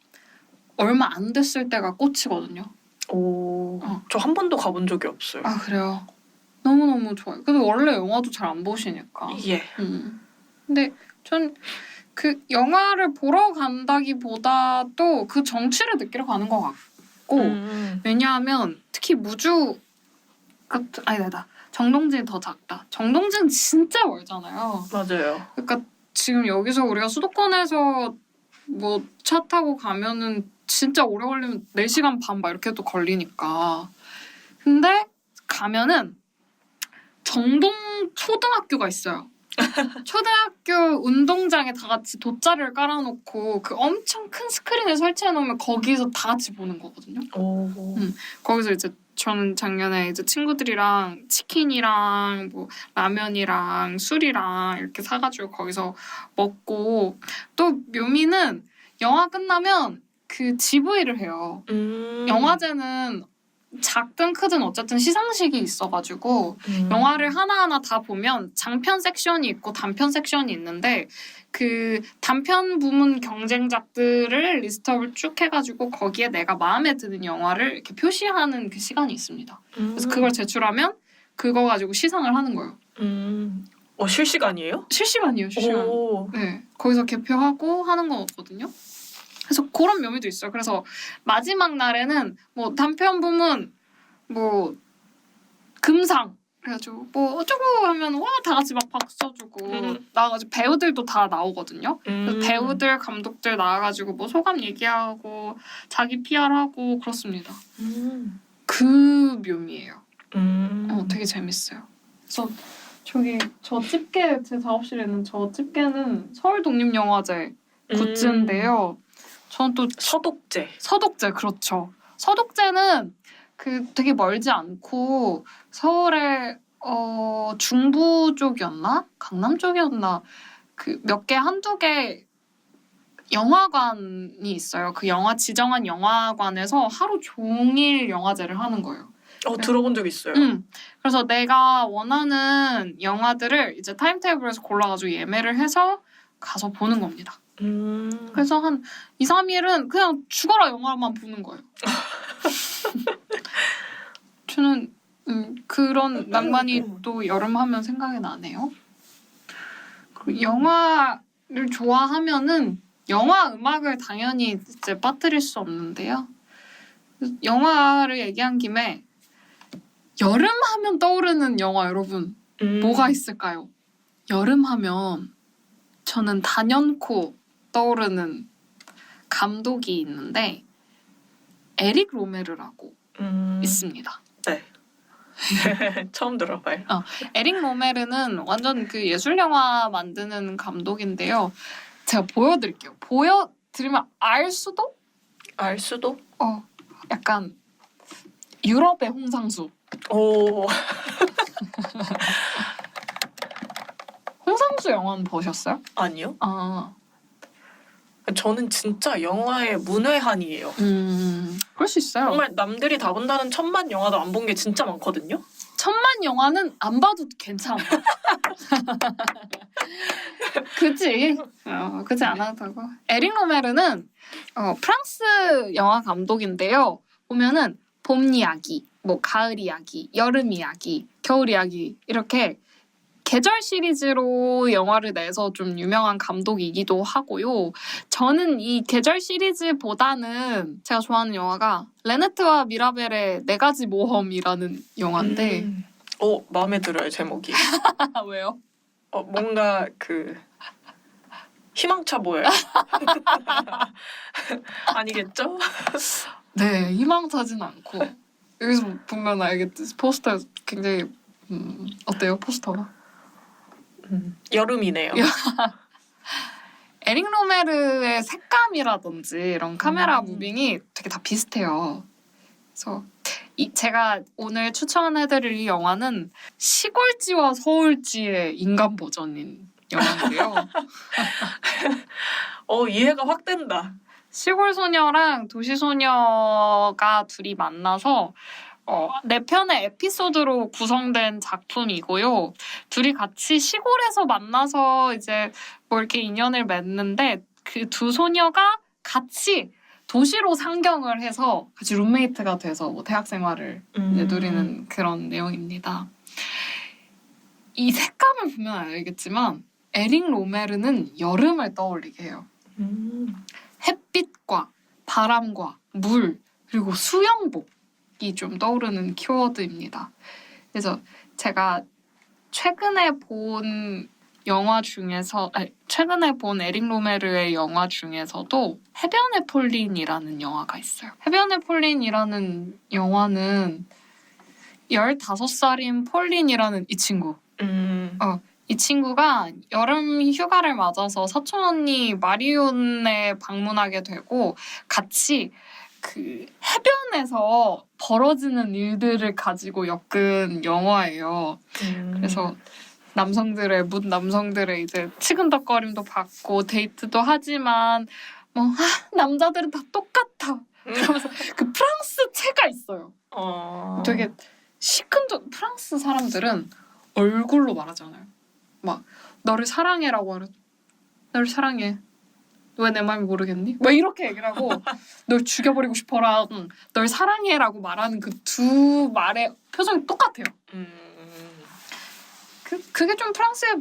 얼마 안 됐을 때가 꽃이거든요. 저 한 번도 가본 적이 없어요. 아 그래요? 너무너무 좋아요. 근데 원래 영화도 잘 안 보시니까. 예. 근데 전 그 영화를 보러 간다기보다도 그 정취를 느끼러 가는 것 같고 왜냐하면 특히 무주 같은 아니다 정동진이 더 작다. 정동진 진짜 멀잖아요. 맞아요. 그러니까 지금 여기서 우리가 수도권에서 뭐 차 타고 가면은 진짜 오래 걸리면 4시간 반 막 이렇게 또 걸리니까. 근데 가면은 정동 초등학교가 있어요. 초등학교 운동장에 다 같이 돗자리를 깔아놓고 그 엄청 큰 스크린을 설치해놓으면 거기서 다 같이 보는 거거든요. 오. 거기서 이제 저는 작년에 이제 친구들이랑 치킨이랑 뭐 라면이랑 술이랑 이렇게 사가지고 거기서 먹고 또 묘미는 영화 끝나면 그 GV를 해요. 영화제는 작든 크든 어쨌든 시상식이 있어가지고 영화를 하나하나 다 보면 장편 섹션이 있고 단편 섹션이 있는데 그 단편 부문 경쟁작들을 리스트업을 쭉 해가지고 거기에 내가 마음에 드는 영화를 이렇게 표시하는 그 시간이 있습니다. 그래서 그걸 제출하면 그거 가지고 시상을 하는 거예요. 실시간이에요? 실시간이에요, 실시간. 오. 네, 거기서 개표하고 하는 거거든요. 그래서 그런 묘미도 있어요. 그래서 마지막 날에는 뭐 단편 부문 뭐 금상 그래가지고 뭐 어쩌고 하면 와 다 같이 막 박수 쳐주고 나와가지고 배우들도 다 나오거든요. 그래서 배우들 감독들 나와가지고 뭐 소감 얘기하고 자기 PR하고 그렇습니다. 그 묘미예요. 되게 재밌어요. 그래서 저기 저 집게 제 작업실에 있는 저 집게는 서울독립영화제 굿즈인데요. 저는 또 서독제 그렇죠. 서독제는 그 되게 멀지 않고 서울의 중부 쪽이었나 강남 쪽이었나 그 몇 개 한두 개 영화관이 있어요. 그 영화 지정한 영화관에서 하루 종일 영화제를 하는 거예요. 들어본 적 있어요. 그래서 내가 원하는 영화들을 이제 타임테이블에서 골라가지고 예매를 해서 가서 보는 겁니다. 그래서 한 2, 3일은 그냥 죽어라 영화만 보는 거예요. 저는 그런 낭만이 또 여름 하면 생각이 나네요. 그리고 영화를 좋아하면은 영화 음악을 당연히 이제 빠뜨릴 수 없는데요. 영화를 얘기한 김에 여름 하면 떠오르는 영화 여러분 뭐가 있을까요? 여름 하면 저는 단연코 떠오르는 감독이 있는데 에릭 로메르라고 있습니다. 네. 처음 들어봐요. 에릭 로메르는 완전 그 예술 영화 만드는 감독인데요. 제가 보여드릴게요. 보여드리면 알 수도? 약간 유럽의 홍상수. 오. 홍상수 영화는 보셨어요? 아니요. 아. 저는 진짜 영화의 문외한이에요. 그럴 수 있어요. 정말 남들이 다 본다는 1000만 영화도 안 본 게 진짜 많거든요. 1000만 영화는 안 봐도 괜찮아. 그치? 그치 않았다고. 에릭 로메르는 프랑스 영화 감독인데요. 보면은 봄 이야기, 뭐 가을 이야기, 여름 이야기, 겨울 이야기 이렇게 계절 시리즈로 영화를 내서 좀 유명한 감독이기도 하고요. 저는 이 계절 시리즈보다는 제가 좋아하는 영화가 레네트와 미라벨의 네 가지 모험이라는 영화인데 마음에 들어요 제목이. 왜요? 뭔가 그 희망차 보여요. 아니겠죠? 네, 희망차진 않고 여기서 보면 알겠지. 포스터 굉장히 어때요 포스터가? 여름이네요. 에릭 로메르의 색감이라든지 이런 카메라 무빙이 되게 다 비슷해요. 그래서 제가 오늘 추천해드릴 이 영화는 시골지와 서울지의 인간 버전인 영화인데요. 이해가 확 된다. 시골 소녀랑 도시 소녀가 둘이 만나서 4편의 에피소드로 구성된 작품이고요. 둘이 같이 시골에서 만나서 이제 뭐 이렇게 인연을 맺는데 그 두 소녀가 같이 도시로 상경을 해서 같이 룸메이트가 돼서 뭐 대학 생활을 이제 누리는 그런 내용입니다. 이 색감을 보면 알겠지만 에릭 로메르는 여름을 떠올리게 해요. 햇빛과 바람과 물 그리고 수영복이 좀 떠오르는 키워드입니다. 그래서 제가 최근에 본 에릭 로메르의 영화 중에서도 해변의 폴린이라는 영화가 있어요. 해변의 폴린이라는 영화는 15살인 폴린이라는 이 친구 이 친구가 여름 휴가를 맞아서 사촌 언니 마리온에 방문하게 되고 같이 그 해변에서 벌어지는 일들을 가지고 엮은 영화예요. 그래서 남성들의 이제 치근덕거림도 받고 데이트도 하지만 뭐 남자들은 다 똑같아. 그러면서 그 프랑스 채가 있어요. 되게 시큰둥 프랑스 사람들은 얼굴로 말하잖아요. 막 너를 사랑해라고 하는 너를 사랑해. 왜 내 마음이 모르겠니? 왜 이렇게 얘기를 하고 널 죽여버리고 싶어라. 널 사랑해라고 말하는 그 두 말의 표정이 똑같아요. 그게 좀 프랑스의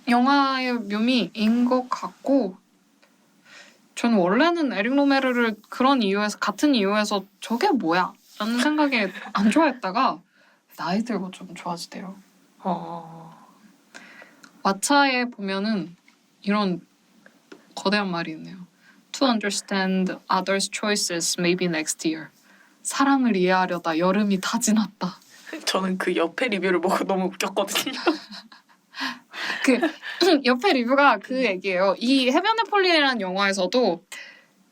영화의 묘미인 것 같고 저는 원래는 에릭 로메르를 같은 이유에서 저게 뭐야? 라는 생각에 안 좋아했다가 나이 들고 좀 좋아지대요. 왓챠에 보면은 이런 거대한 말이 있네요. To understand others' choices maybe next year. 사랑을 이해하려다 여름이 다 지났다. 저는 그 옆에 리뷰를 보고 너무 웃겼거든요. 그 옆에 리뷰가 그 얘기예요. 이 해변의 폴린이라는 영화에서도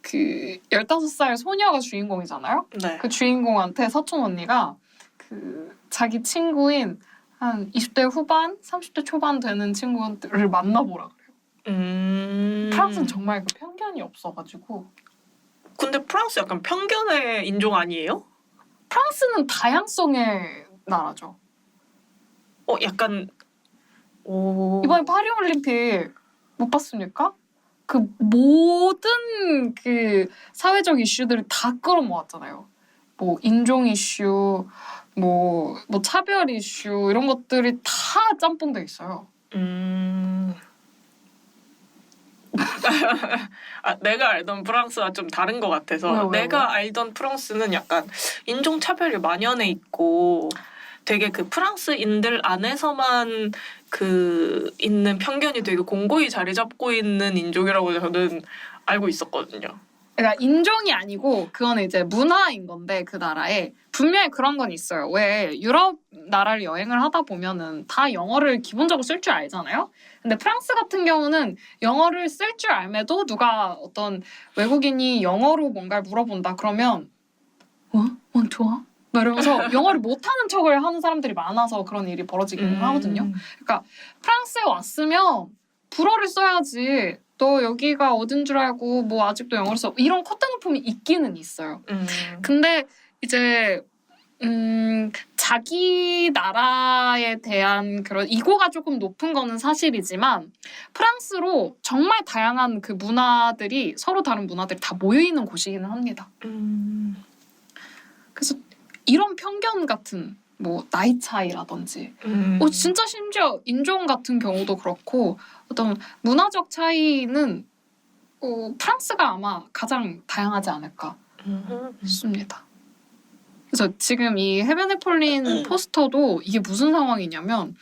그 15살 소녀가 주인공이잖아요. 네. 그 주인공한테 사촌 언니가 그 자기 친구인 한 20대 후반, 30대 초반 되는 친구들을 만나보라 그래요. 프랑스는 정말 그 편견이 없어가지고. 근데 프랑스 약간 편견의 인종 아니에요? 프랑스는 다양성의 나라죠. 약간 이번에 파리올림픽 못 봤습니까? 그 모든 그 사회적 이슈들을 다 끌어모았잖아요. 뭐 인종 이슈, 뭐 차별 이슈 이런 것들이 다 짬뽕돼 있어요. 내가 알던 프랑스와 좀 다른 것 같아서 왜요? 내가 알던 프랑스는 약간 인종차별이 만연해 있고 되게 그 프랑스인들 안에서만 그 있는 편견이 되게 공고히 자리 잡고 있는 인종이라고 저는 알고 있었거든요. 그러니까 인종이 아니고 그거는 이제 문화인 건데 그 나라에 분명히 그런 건 있어요. 왜 유럽 나라를 여행을 하다 보면은 다 영어를 기본적으로 쓸 줄 알잖아요. 근데 프랑스 같은 경우는 영어를 쓸 줄 알매도 누가 어떤 외국인이 영어로 뭔가를 물어본다 그러면 좋아? 막 이러면서 영어를 못하는 척을 하는 사람들이 많아서 그런 일이 벌어지기는 하거든요. 그러니까 프랑스에 왔으면 불어를 써야지. 너 여기가 어딘 줄 알고 뭐 아직도 영어를 써. 이런 컷대 높음이 있기는 있어요. 근데 이제 자기 나라에 대한 그런 이고가 조금 높은 거는 사실이지만 프랑스로 정말 다양한 그 문화들이 서로 다른 문화들이 다 모여있는 곳이기는 합니다. 그래서 이런 편견 같은 뭐 나이 차이라든지 진짜 심지어 인종 같은 경우도 그렇고 어떤 문화적 차이는 프랑스가 아마 가장 다양하지 않을까 싶습니다. 그래서 지금 이 해변의 폴린 포스터도 이게 무슨 상황이냐면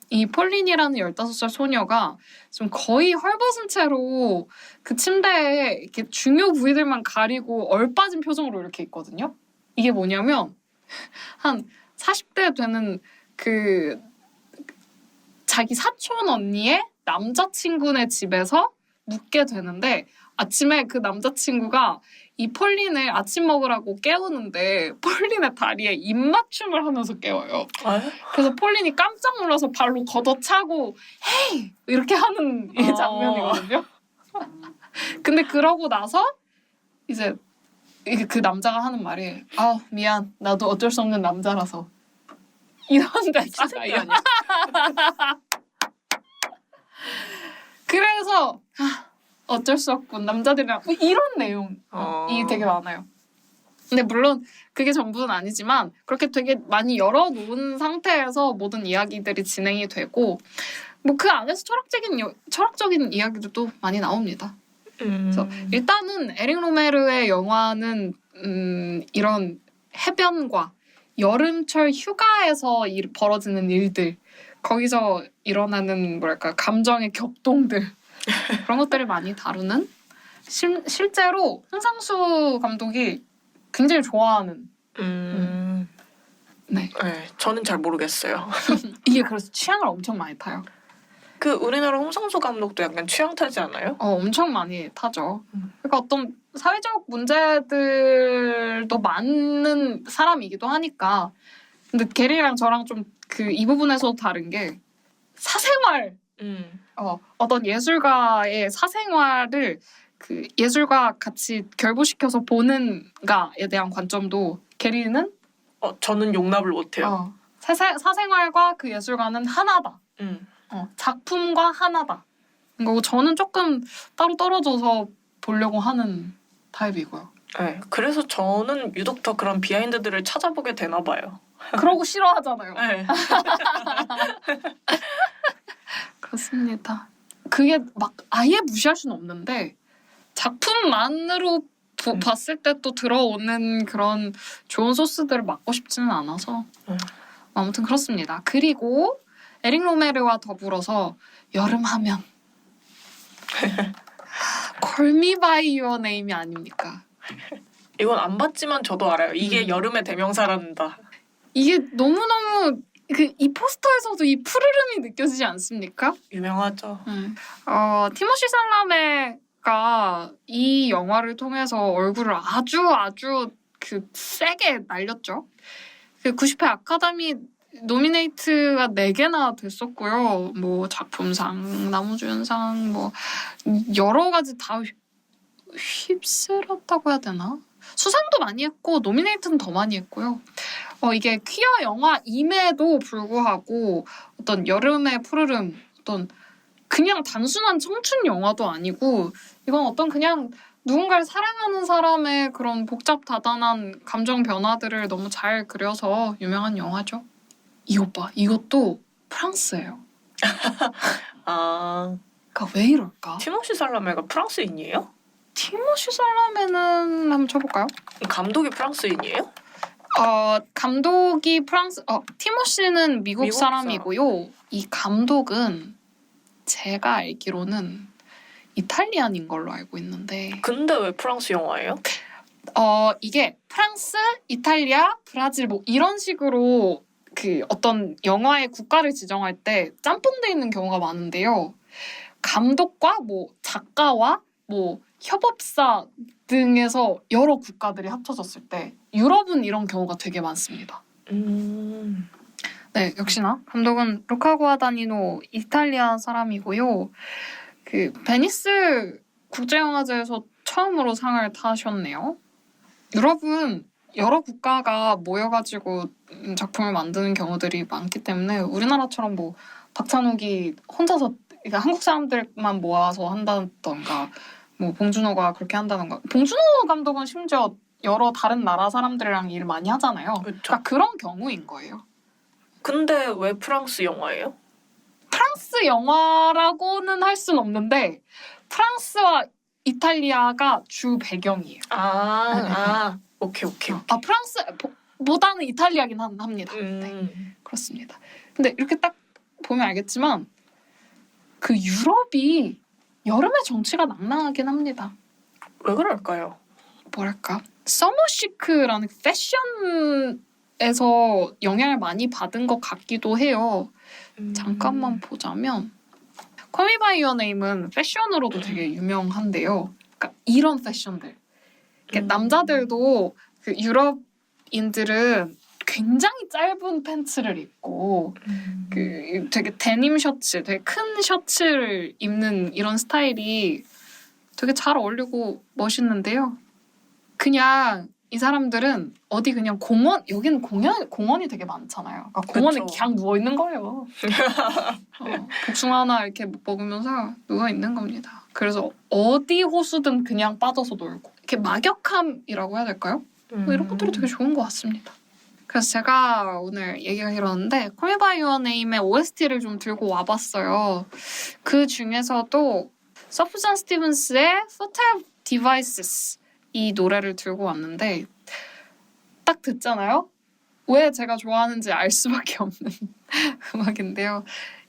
이 폴린이라는 15살 소녀가 좀 거의 헐벗은 채로 그 침대에 이렇게 중요 부위들만 가리고 얼빠진 표정으로 이렇게 있거든요. 이게 뭐냐면 한 40대 되는 그 자기 사촌 언니의 남자친구네 집에서 묵게 되는데 아침에 그 남자친구가 이 폴린을 아침 먹으라고 깨우는데 폴린의 다리에 입맞춤을 하면서 깨워요. 그래서 폴린이 깜짝 놀라서 발로 걷어차고 헤이! 이렇게 하는 이 장면이거든요. 근데 그러고 나서 이제 그 남자가 하는 말이 미안 나도 어쩔 수 없는 남자라서 이런 대사가 아니야. 그래서 어쩔 수 없군 남자들이랑 이런 내용이 되게 많아요. 근데 물론 그게 전부는 아니지만 그렇게 되게 많이 열어놓은 상태에서 모든 이야기들이 진행이 되고 뭐 그 안에서 철학적인 이야기들도 많이 나옵니다. 그래서 일단은 에릭 로메르의 영화는 이런 해변과 여름철 휴가에서 벌어지는 일들 거기서 일어나는 뭐랄까 감정의 격동들 그런 것들을 많이 다루는 실제로 홍상수 감독이 굉장히 좋아하는 네, 저는 잘 모르겠어요. 이게 그래서 취향을 엄청 많이 타요. 그 우리나라 홍상수 감독도 약간 취향 타지 않아요? 엄청 많이 타죠. 그러니까 어떤 사회적 문제들도 많은 사람이기도 하니까. 근데 게리랑 저랑 좀 이 부분에서 다른 게 사생활, 어떤 예술가의 사생활을 그 예술가 같이 결부시켜서 보는가에 대한 관점도 게리는 저는 용납을 못해요. 사생활과 그 예술가는 하나다. 작품과 하나다. 그리고 저는 조금 따로 떨어져서 보려고 하는 타입이고요. 네, 그래서 저는 유독 더 그런 비하인드들을 찾아보게 되나 봐요. 그러고 싫어하잖아요. 네. 그렇습니다. 그게 막 아예 무시할 수는 없는데 작품만으로 봤을 때 또 들어오는 그런 좋은 소스들을 맡고 싶지는 않아서 아무튼 그렇습니다. 그리고 에릭 로메르와 더불어서 여름하면 Call Me By Your Name이 아닙니까? 이건 안 봤지만 저도 알아요. 이게 여름의 대명사란다. 이게 너무너무 이 포스터에서도 이 푸르름이 느껴지지 않습니까? 유명하죠. 티모시 살라메가 이 영화를 통해서 얼굴을 아주 세게 날렸죠. 90회 아카데미 노미네이트가 4개나 됐었고요. 뭐 작품상, 나무주연상, 뭐 여러 가지 다 휩쓸었다고 해야 되나? 수상도 많이 했고 노미네이트는 더 많이 했고요. 이게 퀴어 영화임에도 불구하고 어떤 여름의 푸르름, 어떤 그냥 단순한 청춘 영화도 아니고 이건 어떤 그냥 누군가를 사랑하는 사람의 그런 복잡다단한 감정 변화들을 너무 잘 그려서 유명한 영화죠. 이것 봐, 이것도 프랑스예요. 그러니까 왜 이럴까? 티모시 살라메가 프랑스인이에요? 티모시 살라메는 한번 쳐볼까요? 감독이 프랑스인이에요? 감독이 티모시는 미국 사람이고요. 이 감독은 제가 알기로는 이탈리안인 걸로 알고 있는데. 근데 왜 프랑스 영화예요? 이게 프랑스, 이탈리아, 브라질 뭐 이런 식으로 어떤 영화의 국가를 지정할 때 짬뽕돼 있는 경우가 많은데요. 감독과 뭐 작가와 뭐 협업사 등에서 여러 국가들이 합쳐졌을 때 유럽은 이런 경우가 되게 많습니다. 네, 역시나 감독은 루카 구아다니노 이탈리아 사람이고요. 베니스 국제영화제에서 처음으로 상을 타셨네요. 유럽은 여러 국가가 모여가지고 작품을 만드는 경우들이 많기 때문에 우리나라처럼 뭐 박찬욱이 혼자서 그러니까 한국 사람들만 모아서 한다던가 뭐 봉준호가 그렇게 한다던가. 봉준호 감독은 심지어 여러 다른 나라 사람들이랑 일 많이 하잖아요. 그러니까 그런 경우인 거예요. 근데 왜 프랑스 영화예요? 프랑스 영화라고는 할 순 없는데 프랑스와 이탈리아가 주 배경이에요. 오케이. 프랑스보다는 이탈리아긴 합니다. 네, 그렇습니다. 근데 이렇게 딱 보면 알겠지만 그 유럽이 여름의 정치가 낭낭하긴 합니다. 왜 그럴까요? 뭐랄까? 서머시크라는 패션에서 영향을 많이 받은 것 같기도 해요. 잠깐만 보자면 Call Me By Your Name은 패션으로도 되게 유명한데요. 그러니까 이런 패션들. 남자들도 유럽인들은 굉장히 짧은 팬츠를 입고 되게 데님 셔츠, 되게 큰 셔츠를 입는 이런 스타일이 되게 잘 어울리고 멋있는데요. 그냥 이 사람들은 어디 그냥 여기는 공원이 되게 많잖아요. 그러니까 공원에 그냥 누워 있는 거예요. 복숭아 하나 이렇게 먹으면서 누워 있는 겁니다. 그래서 어디 호수든 그냥 빠져서 놀고 이렇게 막역함이라고 해야 될까요? 뭐 이런 것들이 되게 좋은 것 같습니다. 그래서 제가 오늘 얘기가 길었는데 Call Me By Your Name의 OST를 좀 들고 와봤어요. 그 중에서도 서프잔 스티븐스의 Futile Devices 이 노래를 들고 왔는데 딱 듣잖아요? 왜 제가 좋아하는지 알 수밖에 없는 음악인데요.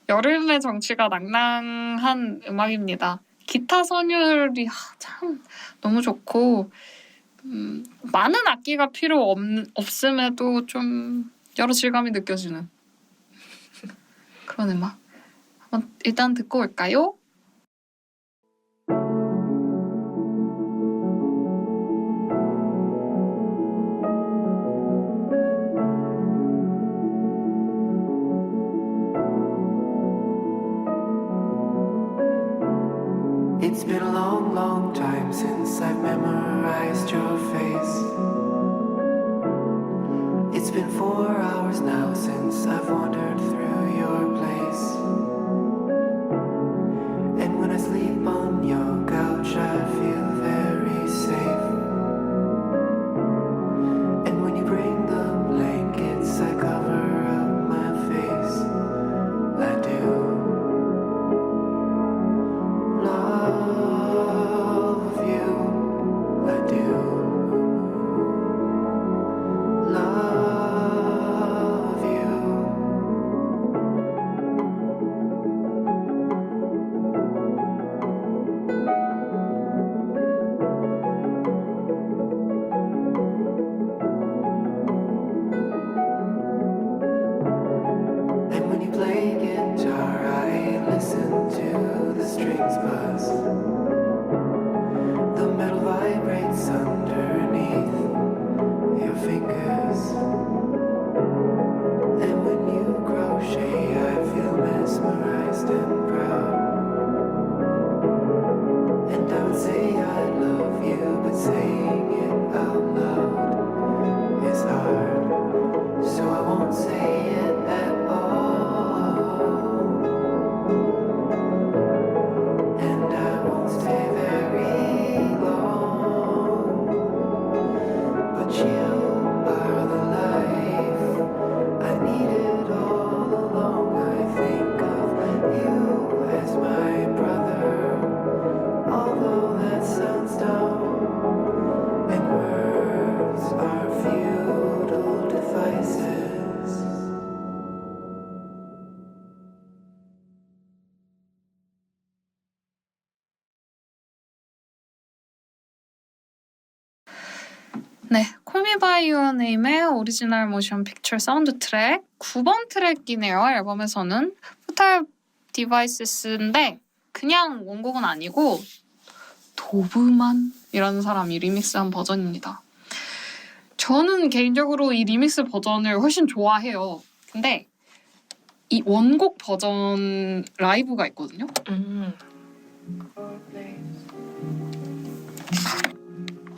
여름의 정취가 낭낭한 음악입니다. 기타 선율이 참 너무 좋고 많은 악기가 필요 없음에도 좀 여러 질감이 느껴지는 그런 음악. 일단 듣고 올까요? It's been a long, long time since I've memorized your face. It's been 4 hours now since I've wandered through your place. And when I sleep on your couch, I feel very safe. And when you bring the blankets, I cover up my face. I do. Love you, I do. Love you. And when you play guitar, I listen to the strings buzz. The metal vibrates underneath your fingers. And when you crochet, I feel mesmerized and proud. And I would say I love you, but saying it out loud is hard. So I won't say it at all. And I won't stay very long. But you are the life I needed all along. I think of you as my brother, although that sounds dumb. And words are futile devices. 네, Call Me By Your Name의 오리지널 모션 픽처 사운드 트랙 9번 트랙이네요. 앨범에서는 Futile Devices인데 그냥 원곡은 아니고 도브만이라는 사람이 리믹스한 버전입니다. 저는 개인적으로 이 리믹스 버전을 훨씬 좋아해요. 근데 이 원곡 버전 라이브가 있거든요.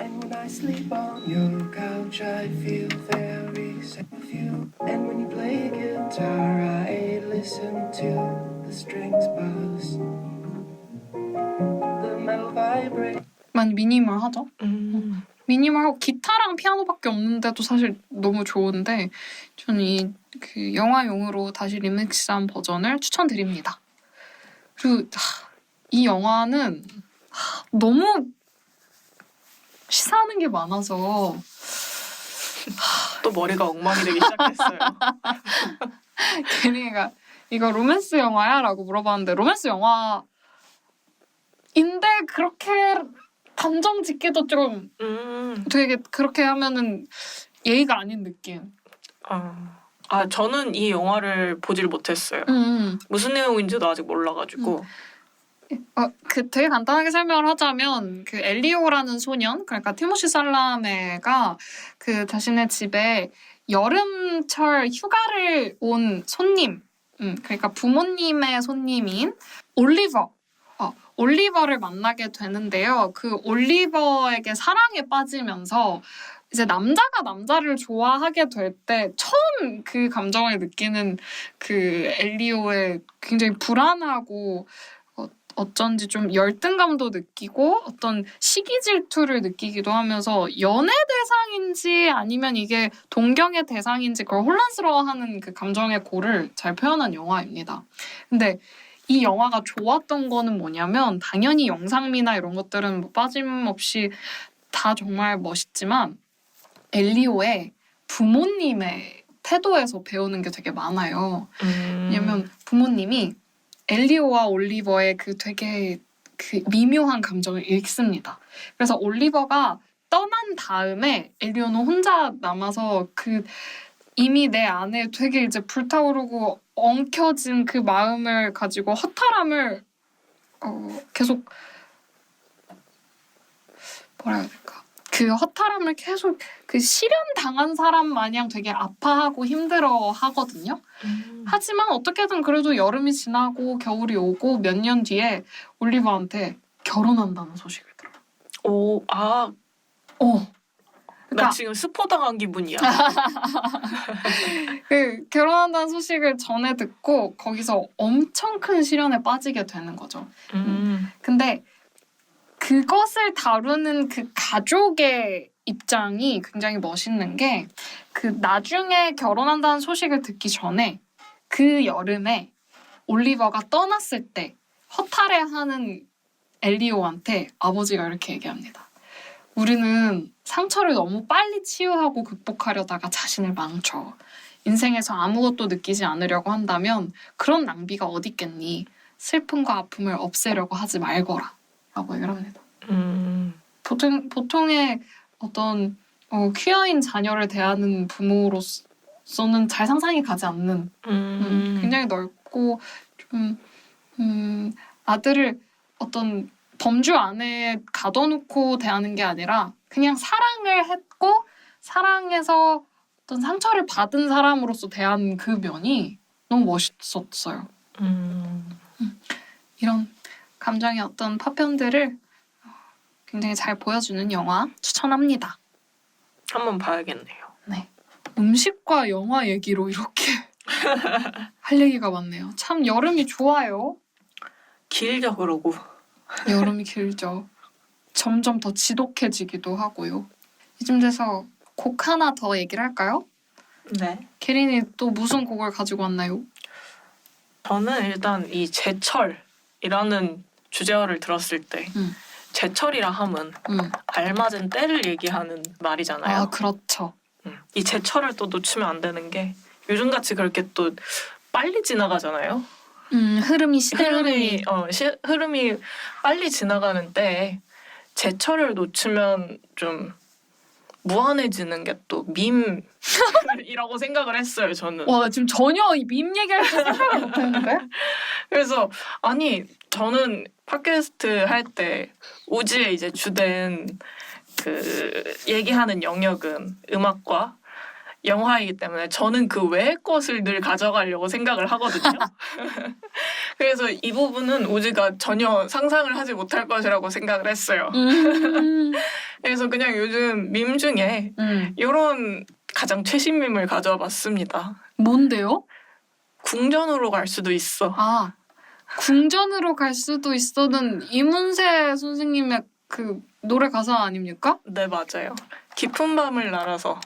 And when I sleep on your couch, I feel very safe with you. And when you play guitar, I listen to the strings buzz. The metal vibrate. 많이 미니멀하죠? 미니멀하고 기타랑 피아노밖에 없는데도 사실 너무 좋은데 저는 이 그 영화용으로 다시 리믹스한 버전을 추천드립니다. 그리고 이 영화는 너무 시사하는 게 많아서 또 머리가 엉망이 되기 시작했어요. 괜히 이거 로맨스 영화야? 라고 물어봤는데 로맨스 영화인데 그렇게 감정 짓기도 좀 되게 그렇게 하면은 예의가 아닌 느낌. 저는 이 영화를 보질 못했어요. 무슨 내용인지도 아직 몰라가지고. 그 되게 간단하게 설명을 하자면 그 엘리오라는 소년, 그러니까 티모시 살라메가 그 자신의 집에 여름철 휴가를 온 손님, 그러니까 부모님의 손님인 올리버를 만나게 되는데요. 그 올리버에게 사랑에 빠지면서 이제 남자가 남자를 좋아하게 될 때 처음 그 감정을 느끼는 그 엘리오의 굉장히 불안하고 어쩐지 좀 열등감도 느끼고 어떤 시기 질투를 느끼기도 하면서 연애 대상인지 아니면 이게 동경의 대상인지 그걸 혼란스러워하는 그 감정의 고를 잘 표현한 영화입니다. 근데 이 영화가 좋았던 거는 뭐냐면 당연히 영상미나 이런 것들은 뭐 빠짐없이 다 정말 멋있지만 엘리오의 부모님의 태도에서 배우는 게 되게 많아요. 왜냐면 부모님이 엘리오와 올리버의 그 되게 그 미묘한 감정을 읽습니다. 그래서 올리버가 떠난 다음에 엘리오는 혼자 남아서 그 이미 내 안에 되게 이제 불타오르고 엉켜진 그 마음을 가지고 허탈함을 계속 뭐라 해야 될까? 그 허탈함을 계속 그 실현 당한 사람 마냥 되게 아파하고 힘들어 하거든요. 하지만 어떻게든 그래도 여름이 지나고 겨울이 오고 몇 년 뒤에 올리버한테 결혼한다는 소식을 들어요. 오, 아, 나 나 지금 스포 당한 기분이야. 그 결혼한다는 소식을 전해 듣고 거기서 엄청 큰 시련에 빠지게 되는 거죠. 근데 그것을 다루는 그 가족의 입장이 굉장히 멋있는 게 그 나중에 결혼한다는 소식을 듣기 전에 그 여름에 올리버가 떠났을 때 허탈해하는 엘리오한테 아버지가 이렇게 얘기합니다. 우리는 상처를 너무 빨리 치유하고 극복하려다가 자신을 망쳐. 인생에서 아무것도 느끼지 않으려고 한다면 그런 낭비가 어딨겠니. 슬픔과 아픔을 없애려고 하지 말거라. 라고 얘기를 합니다. 보통의 어떤 퀴어인 자녀를 대하는 부모로서는 잘 상상이 가지 않는 굉장히 넓고 좀 아들을 어떤 범주 안에 가둬놓고 대하는 게 아니라 그냥 사랑을 했고 사랑해서 어떤 상처를 받은 사람으로서 대하는 그 면이 너무 멋있었어요. 이런 감정의 어떤 파편들을 굉장히 잘 보여주는 영화 추천합니다. 한번 봐야겠네요. 네. 음식과 영화 얘기로 이렇게 할 얘기가 많네요. 참 여름이 좋아요. 길죠, 그러고. 여름이 길죠. 점점 더 지독해지기도 하고요. 이쯤 돼서 곡 하나 더 얘기를 할까요? 네. 캐린이 또 무슨 곡을 가지고 왔나요? 저는 일단 이 제철이라는 주제어를 들었을 때 제철이라 함은 알맞은 때를 얘기하는 말이잖아요. 아, 그렇죠. 이 제철을 또 놓치면 안 되는 게 요즘같이 그렇게 또 빨리 지나가잖아요. 흐름이 시대 흐름이. 흐름이 빨리 지나가는 때에 제철을 놓치면 좀 무한해지는 게 또 밈이라고 생각을 했어요, 저는. 와, 지금 전혀 이 밈 얘기할 때 생각을 못했는데? 그래서 아니 저는 팟캐스트 할 때 우지의 이제 주된 그 얘기하는 영역은 음악과 영화이기 때문에 저는 그 외의 것을 늘 가져가려고 생각을 하거든요. 그래서 이 부분은 우지가 전혀 상상을 하지 못할 것이라고 생각을 했어요. 그래서 그냥 요즘 밈 중에 이런 가장 최신 밈을 가져와 봤습니다. 뭔데요? 궁전으로 갈 수도 있어. 아, 궁전으로 갈 수도 있어는 이문세 선생님의 그 노래 가사 아닙니까? 네, 맞아요. 깊은 밤을 날아서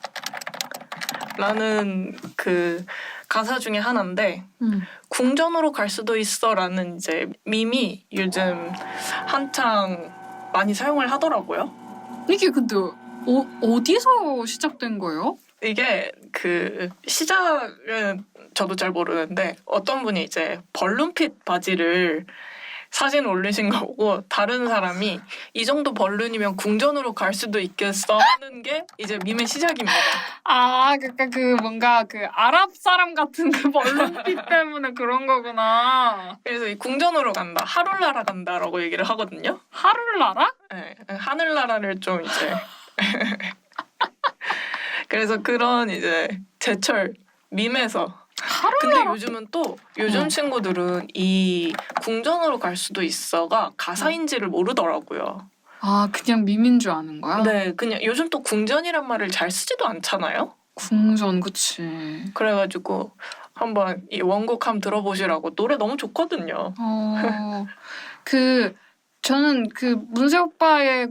라는 그 가사 중에 하나인데 궁전으로 갈 수도 있어라는 이제 밈이 요즘 한창 많이 사용을 하더라고요. 이게 근데 어디서 시작된 거예요? 이게 그 시작은 저도 잘 모르는데 어떤 분이 이제 벌룬핏 바지를 사진 올리신 거고 다른 사람이 이 정도 벌룬이면 궁전으로 갈 수도 있겠어 하는 게 이제 밈의 시작입니다. 아, 그러니까 그 뭔가 그 아랍 사람 같은 그 벌룬빛 때문에 그런 거구나. 그래서 이 궁전으로 간다, 하룰나라 간다라고 얘기를 하거든요. 하룰나라? 네, 하늘나라를 좀 이제 그래서 그런 이제 제철 밈에서 근데 요즘은 또 요즘 친구들은 이 궁전으로 갈 수도 있어가 가사인지를 모르더라고요. 아, 그냥 밈인 줄 아는 거야? 네, 그냥 요즘 또 궁전이란 말을 잘 쓰지도 않잖아요. 궁전, 그치. 그래가지고 한번 이 원곡 한번 들어보시라고. 노래 너무 좋거든요. 저는 그 문세 오빠의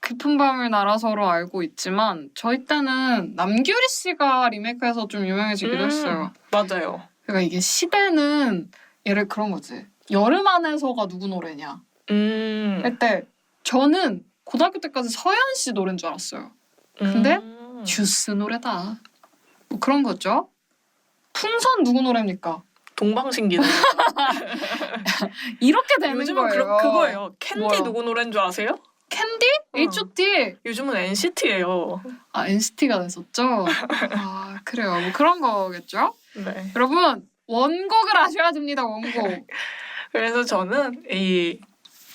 깊은 밤을 날아서로 알고 있지만 저희 때는 남규리 씨가 리메이크해서 좀 유명해지기도 했어요. 맞아요. 그러니까 이게 시대는 예를 그런 거지. 여름 안에서가 누구 노래냐. 그때 저는 고등학교 때까지 서현 씨 노래인 줄 알았어요. 근데 듀스 노래다. 뭐 그런 거죠. 풍선 누구 노래입니까? 동방신기 노래. 이렇게 되는 요즘은 거예요. 그거예요. 캔디 뭐요? 누구 노래인 줄 아세요? 캔디? 어. H.O.T. 요즘은 NCT예요. 아 NCT가 됐었죠? 아 그래요. 뭐 그런 거겠죠? 네. 여러분 원곡을 아셔야 됩니다. 원곡. 그래서 저는 이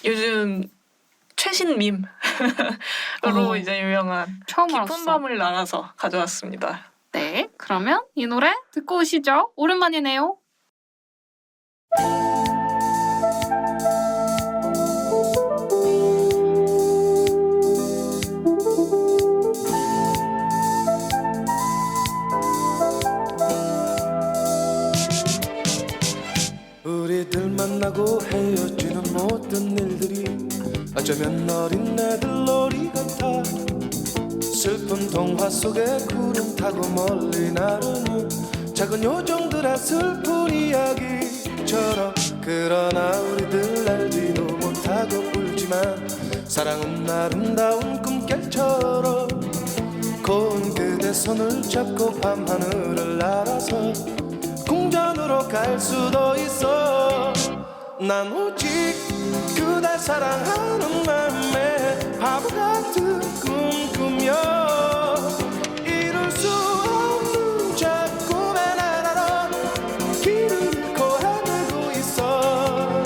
요즘 최신 밈으로 이제 유명한 처음 깊은 알았어. 밤을 날아서 가져왔습니다. 네, 그러면 이 노래 듣고 오시죠. 오랜만이네요. 우리들 만나고 헤어지는 모든 일들이 어쩌면 어린애들 놀이 같아. 슬픈 동화 속에 구름 타고 멀리 나르는 작은 요정들의 슬픈 이야기처럼. 그러나 우리들 알지도 못하고 울지만 사랑은 아름다운 꿈결처럼. 고운 그대 손을 잡고 밤하늘을 날아서 궁전으로 갈 수도 있어. 난 오직 그댈 사랑하는 맘에 바보 같은 꿈 꾸며 이룰 수 없는 자꾸의 나라로 길을 잃고 헤매고 있어.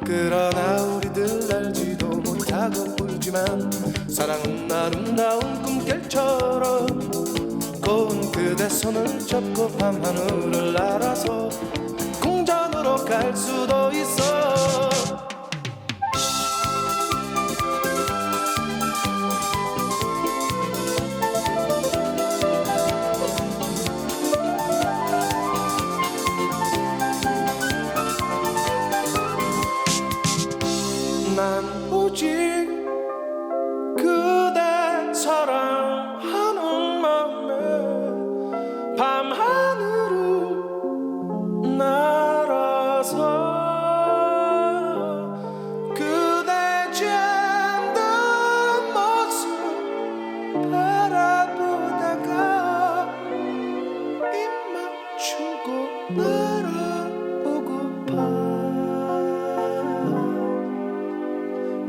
그러나 우리들 알지도 못하고 울지만 사랑은 아름다운 꿈결처럼. 고운 그대 손을 잡고 밤하늘을 날아서 궁전으로 갈 수도 있어. 난 오직 그대 사랑하는 맘에 밤하늘을 날아서 그대 잠든 모습 바라보다가 입 맞추고 날아보고파.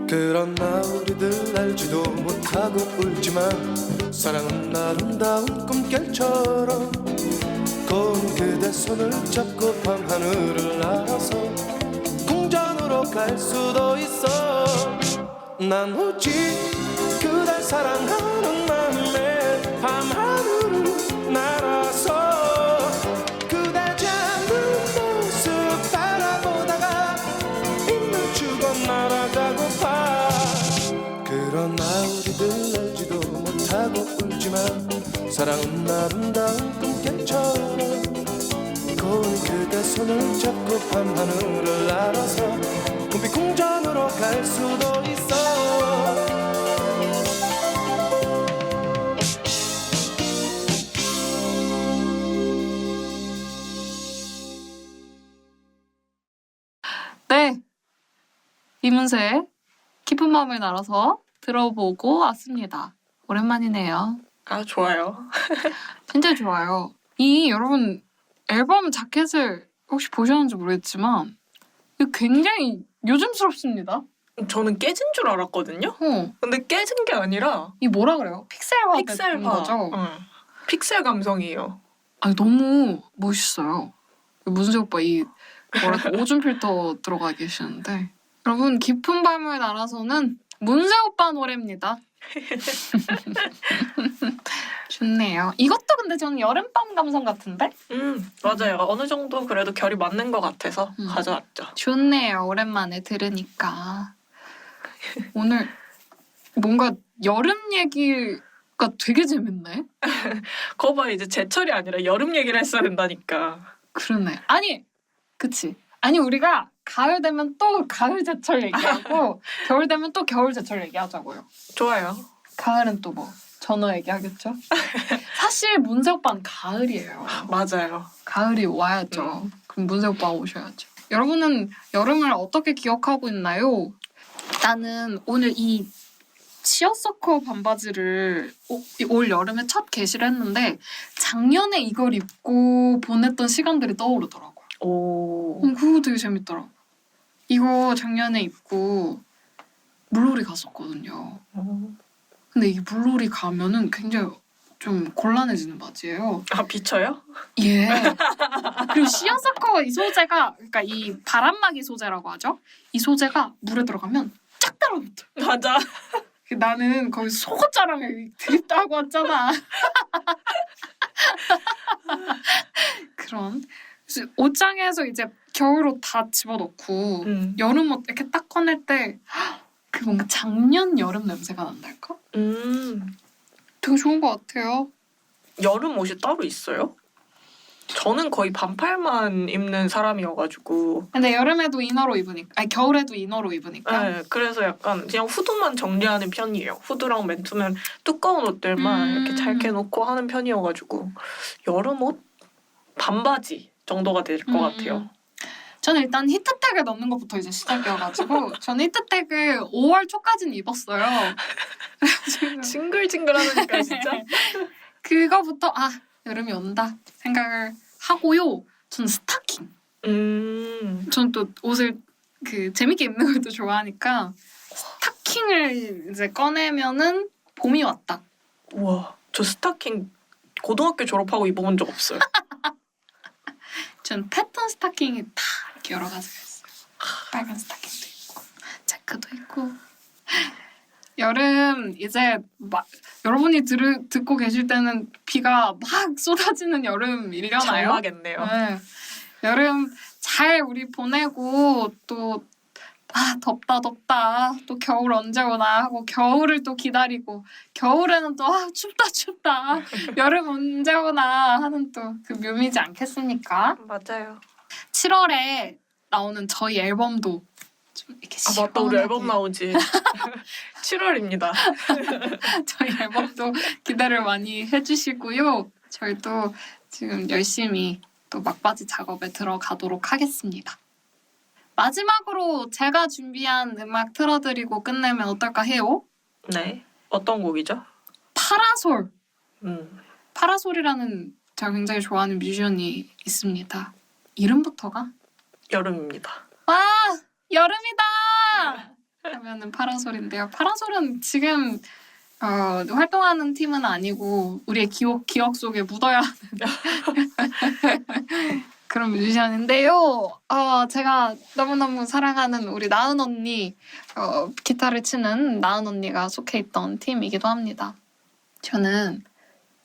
그러나 우리들 알지도 못하고 울지만 사랑은 아름다운 꿈결처럼. 고운 그대 손을 잡고 밤하늘을 날아서 궁전으로 갈 수도 있어. 난 오직 그댈 사랑하는 맘에 밤하늘을 날아서 그대 잠든 모습 바라보다가 입 맞추고 날아가고파. 그러나 우리들 알지도 못하고 울지만 사랑은 아름다운 꿈결처럼. 고운 그대 손을 잡고 밤하늘을 날아서 꿈빛 궁전으로 갈 수도 있어. 네, 이문세의 깊은 마음을 날아서 들어보고 왔습니다. 오랜만이네요. 아 좋아요. 진짜 좋아요. 이 여러분 앨범 자켓을 혹시 보셨는지 모르겠지만 이거 굉장히 요즘스럽습니다. 저는 깨진 줄 알았거든요. 근데 깨진 게 아니라 이 뭐라 그래요? 픽셀화 된 픽셀화. 거죠? 응. 픽셀 감성이에요. 아니 너무 멋있어요. 문세 오빠 이 뭐랄까 오줌 필터 들어가 계시는데 여러분 깊은 밤을 날아서는 문세 오빠 노래입니다. 좋네요. 이것도 근데 저는 여름밤 감성 같은데? 맞아요. 어느 정도 그래도 결이 맞는 것 같아서 가져왔죠. 좋네요. 오랜만에 들으니까. 오늘 뭔가 여름 얘기가 되게 재밌네. 거봐 이제 제철이 아니라 여름 얘기를 했어야 된다니까. 그러네. 아니, 그치. 아니 우리가 가을 되면 또 가을 제철 얘기하고 겨울 되면 또 겨울 제철 얘기하자고요. 좋아요. 가을은 또 뭐 전어 얘기하겠죠? 사실 문세 오빠는 가을이에요. 맞아요. 가을이 와야죠. 그럼 문세 오빠 오셔야죠. 여러분은 여름을 어떻게 기억하고 있나요? 나는 오늘 이 치어서커 반바지를 올 여름에 첫 게시를 했는데 작년에 이걸 입고 보냈던 시간들이 떠오르더라고요. 오. 그거 되게 재밌더라고. 이거 작년에 입고 물놀이 갔었거든요. 근데 이게 물놀이 가면은 굉장히 좀 곤란해지는 바지예요. 아 비쳐요? 예. 그리고 시어서커 이 소재가 그러니까 이 바람막이 소재라고 하죠. 이 소재가 물에 들어가면 쫙 달라붙어. 맞아. 나는 거기 속옷자랑을 드립도 하고 왔잖아. 그런 그래서 옷장에서 이제 겨울옷 다 집어넣고 여름옷 이렇게 딱 꺼낼 때 그 뭔가 작년 여름 냄새가 난달까? 되게 좋은 것 같아요. 여름 옷이 따로 있어요? 저는 거의 반팔만 입는 사람이어가지고. 근데 여름에도 이너로 입으니까, 아니 겨울에도 이너로 입으니까. 네, 그래서 약간 그냥 후드만 정리하는 편이에요. 후드랑 맨투맨 두꺼운 옷들만 이렇게 잘 해놓고 하는 편이어가지고 여름 옷 반바지 정도가 될 것 같아요. 저는 일단 히트텍을 넣는 것부터 이제 시작이어가지고 저는 히트텍을 5월 초까지는 입었어요. 징글징글하니까 진짜. 그거부터 여름이 온다 생각을 하고요. 저는 스타킹. 저는 또 옷을 그 재밌게 입는 걸 또 좋아하니까 스타킹을 이제 꺼내면은 봄이 왔다. 우와, 저 스타킹 고등학교 졸업하고 입어본 적 없어요. 전 패턴 스타킹이 다 이렇게 여러 가지가 있어요. 빨간 스타킹도 있고 체크도 있고. 여름 이제 막 여러분이 듣고 계실 때는 비가 막 쏟아지는 여름이려나요? 장마겠네요. 네. 여름 잘 우리 보내고 또 덥다 또 겨울 언제 오나 하고 겨울을 또 기다리고 겨울에는 또 춥다 여름 언제 오나 하는 또 그 묘미지 않겠습니까? 맞아요. 7월에 나오는 저희 앨범도 좀 이렇게 맞다, 우리 앨범 나오지. 7월입니다. 저희 앨범도 기대를 많이 해주시고요. 저희도 지금 열심히 또 막바지 작업에 들어가도록 하겠습니다. 마지막으로 제가 준비한 음악 틀어드리고 끝내면 어떨까 해요? 네. 어떤 곡이죠? 파라솔. 파라솔이라는 제가 굉장히 좋아하는 뮤지션이 있습니다. 이름부터가? 여름입니다. 와! 여름이다! 하면은 파라솔인데요. 파라솔은 지금 활동하는 팀은 아니고 우리의 기억 속에 묻어야 하는 그런 뮤지션인데요. 제가 너무너무 사랑하는 우리 나은 언니, 기타를 치는 나은 언니가 속해 있던 팀이기도 합니다. 저는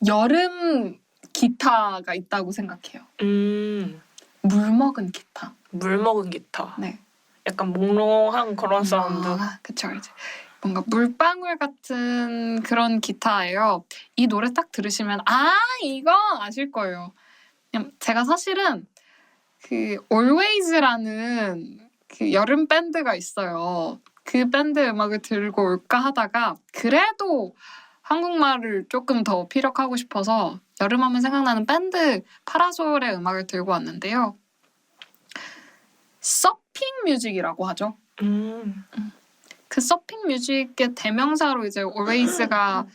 여름 기타가 있다고 생각해요. 물 먹은 기타. 물 먹은 기타. 네. 약간 몽롱한 그런 사운드. 그쵸. 이제 뭔가 물방울 같은 그런 기타예요. 이 노래 딱 들으시면 이거 아실 거예요. 그냥 제가 사실은 그 Always라는 그 여름 밴드가 있어요. 그 밴드 음악을 들고 올까 하다가 그래도 한국말을 조금 더 피력하고 싶어서 여름하면 생각나는 밴드 파라솔의 음악을 들고 왔는데요. 서핑 뮤직이라고 하죠. 그 서핑 뮤직의 대명사로 이제 Always가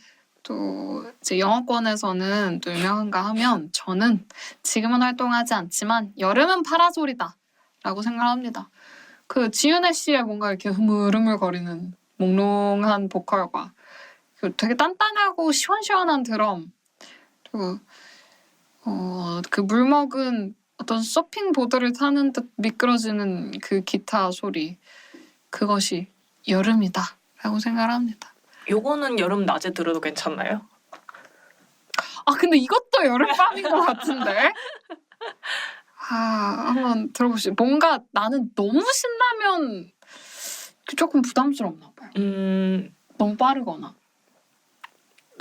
또 이제 영어권에서는 또 유명한가 하면 저는 지금은 활동하지 않지만 여름은 파라솔이다 라고 생각합니다. 그 지윤혜 씨의 뭔가 이렇게 흐물흐물거리는 몽롱한 보컬과 되게 단단하고 시원시원한 드럼 그리고 그 물먹은 어떤 서핑 보드를 타는 듯 미끄러지는 그 기타 소리 그것이 여름이다 라고 생각을 합니다. 요거는 여름 낮에 들어도 괜찮나요? 근데 이것도 여름밤인 것 같은데? 한번 들어보시죠. 뭔가 나는 너무 신나면 조금 부담스럽나 봐요. 너무 빠르거나.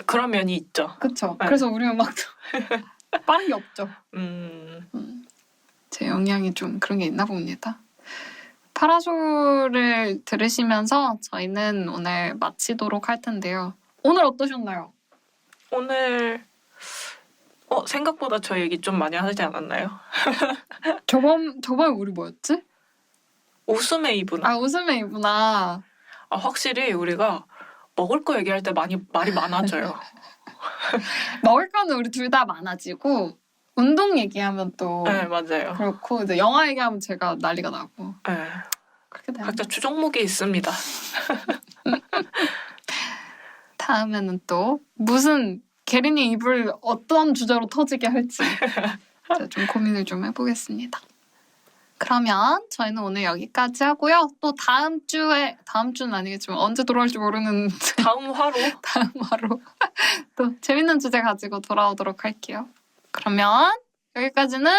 그런 면이 있죠. 그쵸? 네. 그래서 우리 음악도 빠른 게 없죠. 제 영향이 좀 그런 게 있나 봅니다. 파라솔을 들으시면서 저희는 오늘 마치도록 할 텐데요. 오늘 어떠셨나요? 오늘 생각보다 저 얘기 좀 많이 하지 않았나요? 저번에 우리 뭐였지? 웃음의 이브나. 웃음의 이브나. 확실히 우리가 먹을 거 얘기할 때 말이 많아져요. 먹을 거는 우리 둘 다 많아지고 운동 얘기하면 또 네, 맞아요. 그렇고 이제 영화 얘기하면 제가 난리가 나고. 네. 그렇게 되면 각자 주종목이 있습니다. 다음에는 또 무슨 게린이 입을 어떤 주제로 터지게 할지 제가 좀 고민을 좀 해보겠습니다. 그러면 저희는 오늘 여기까지 하고요. 또 다음 주는 아니겠지만 언제 돌아올지 모르는 다음 화로 다음 화로 또 재밌는 주제 가지고 돌아오도록 할게요. 그러면 여기까지는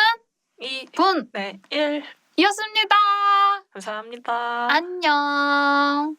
2, 분 네, 1 이었습니다. 감사합니다. 안녕.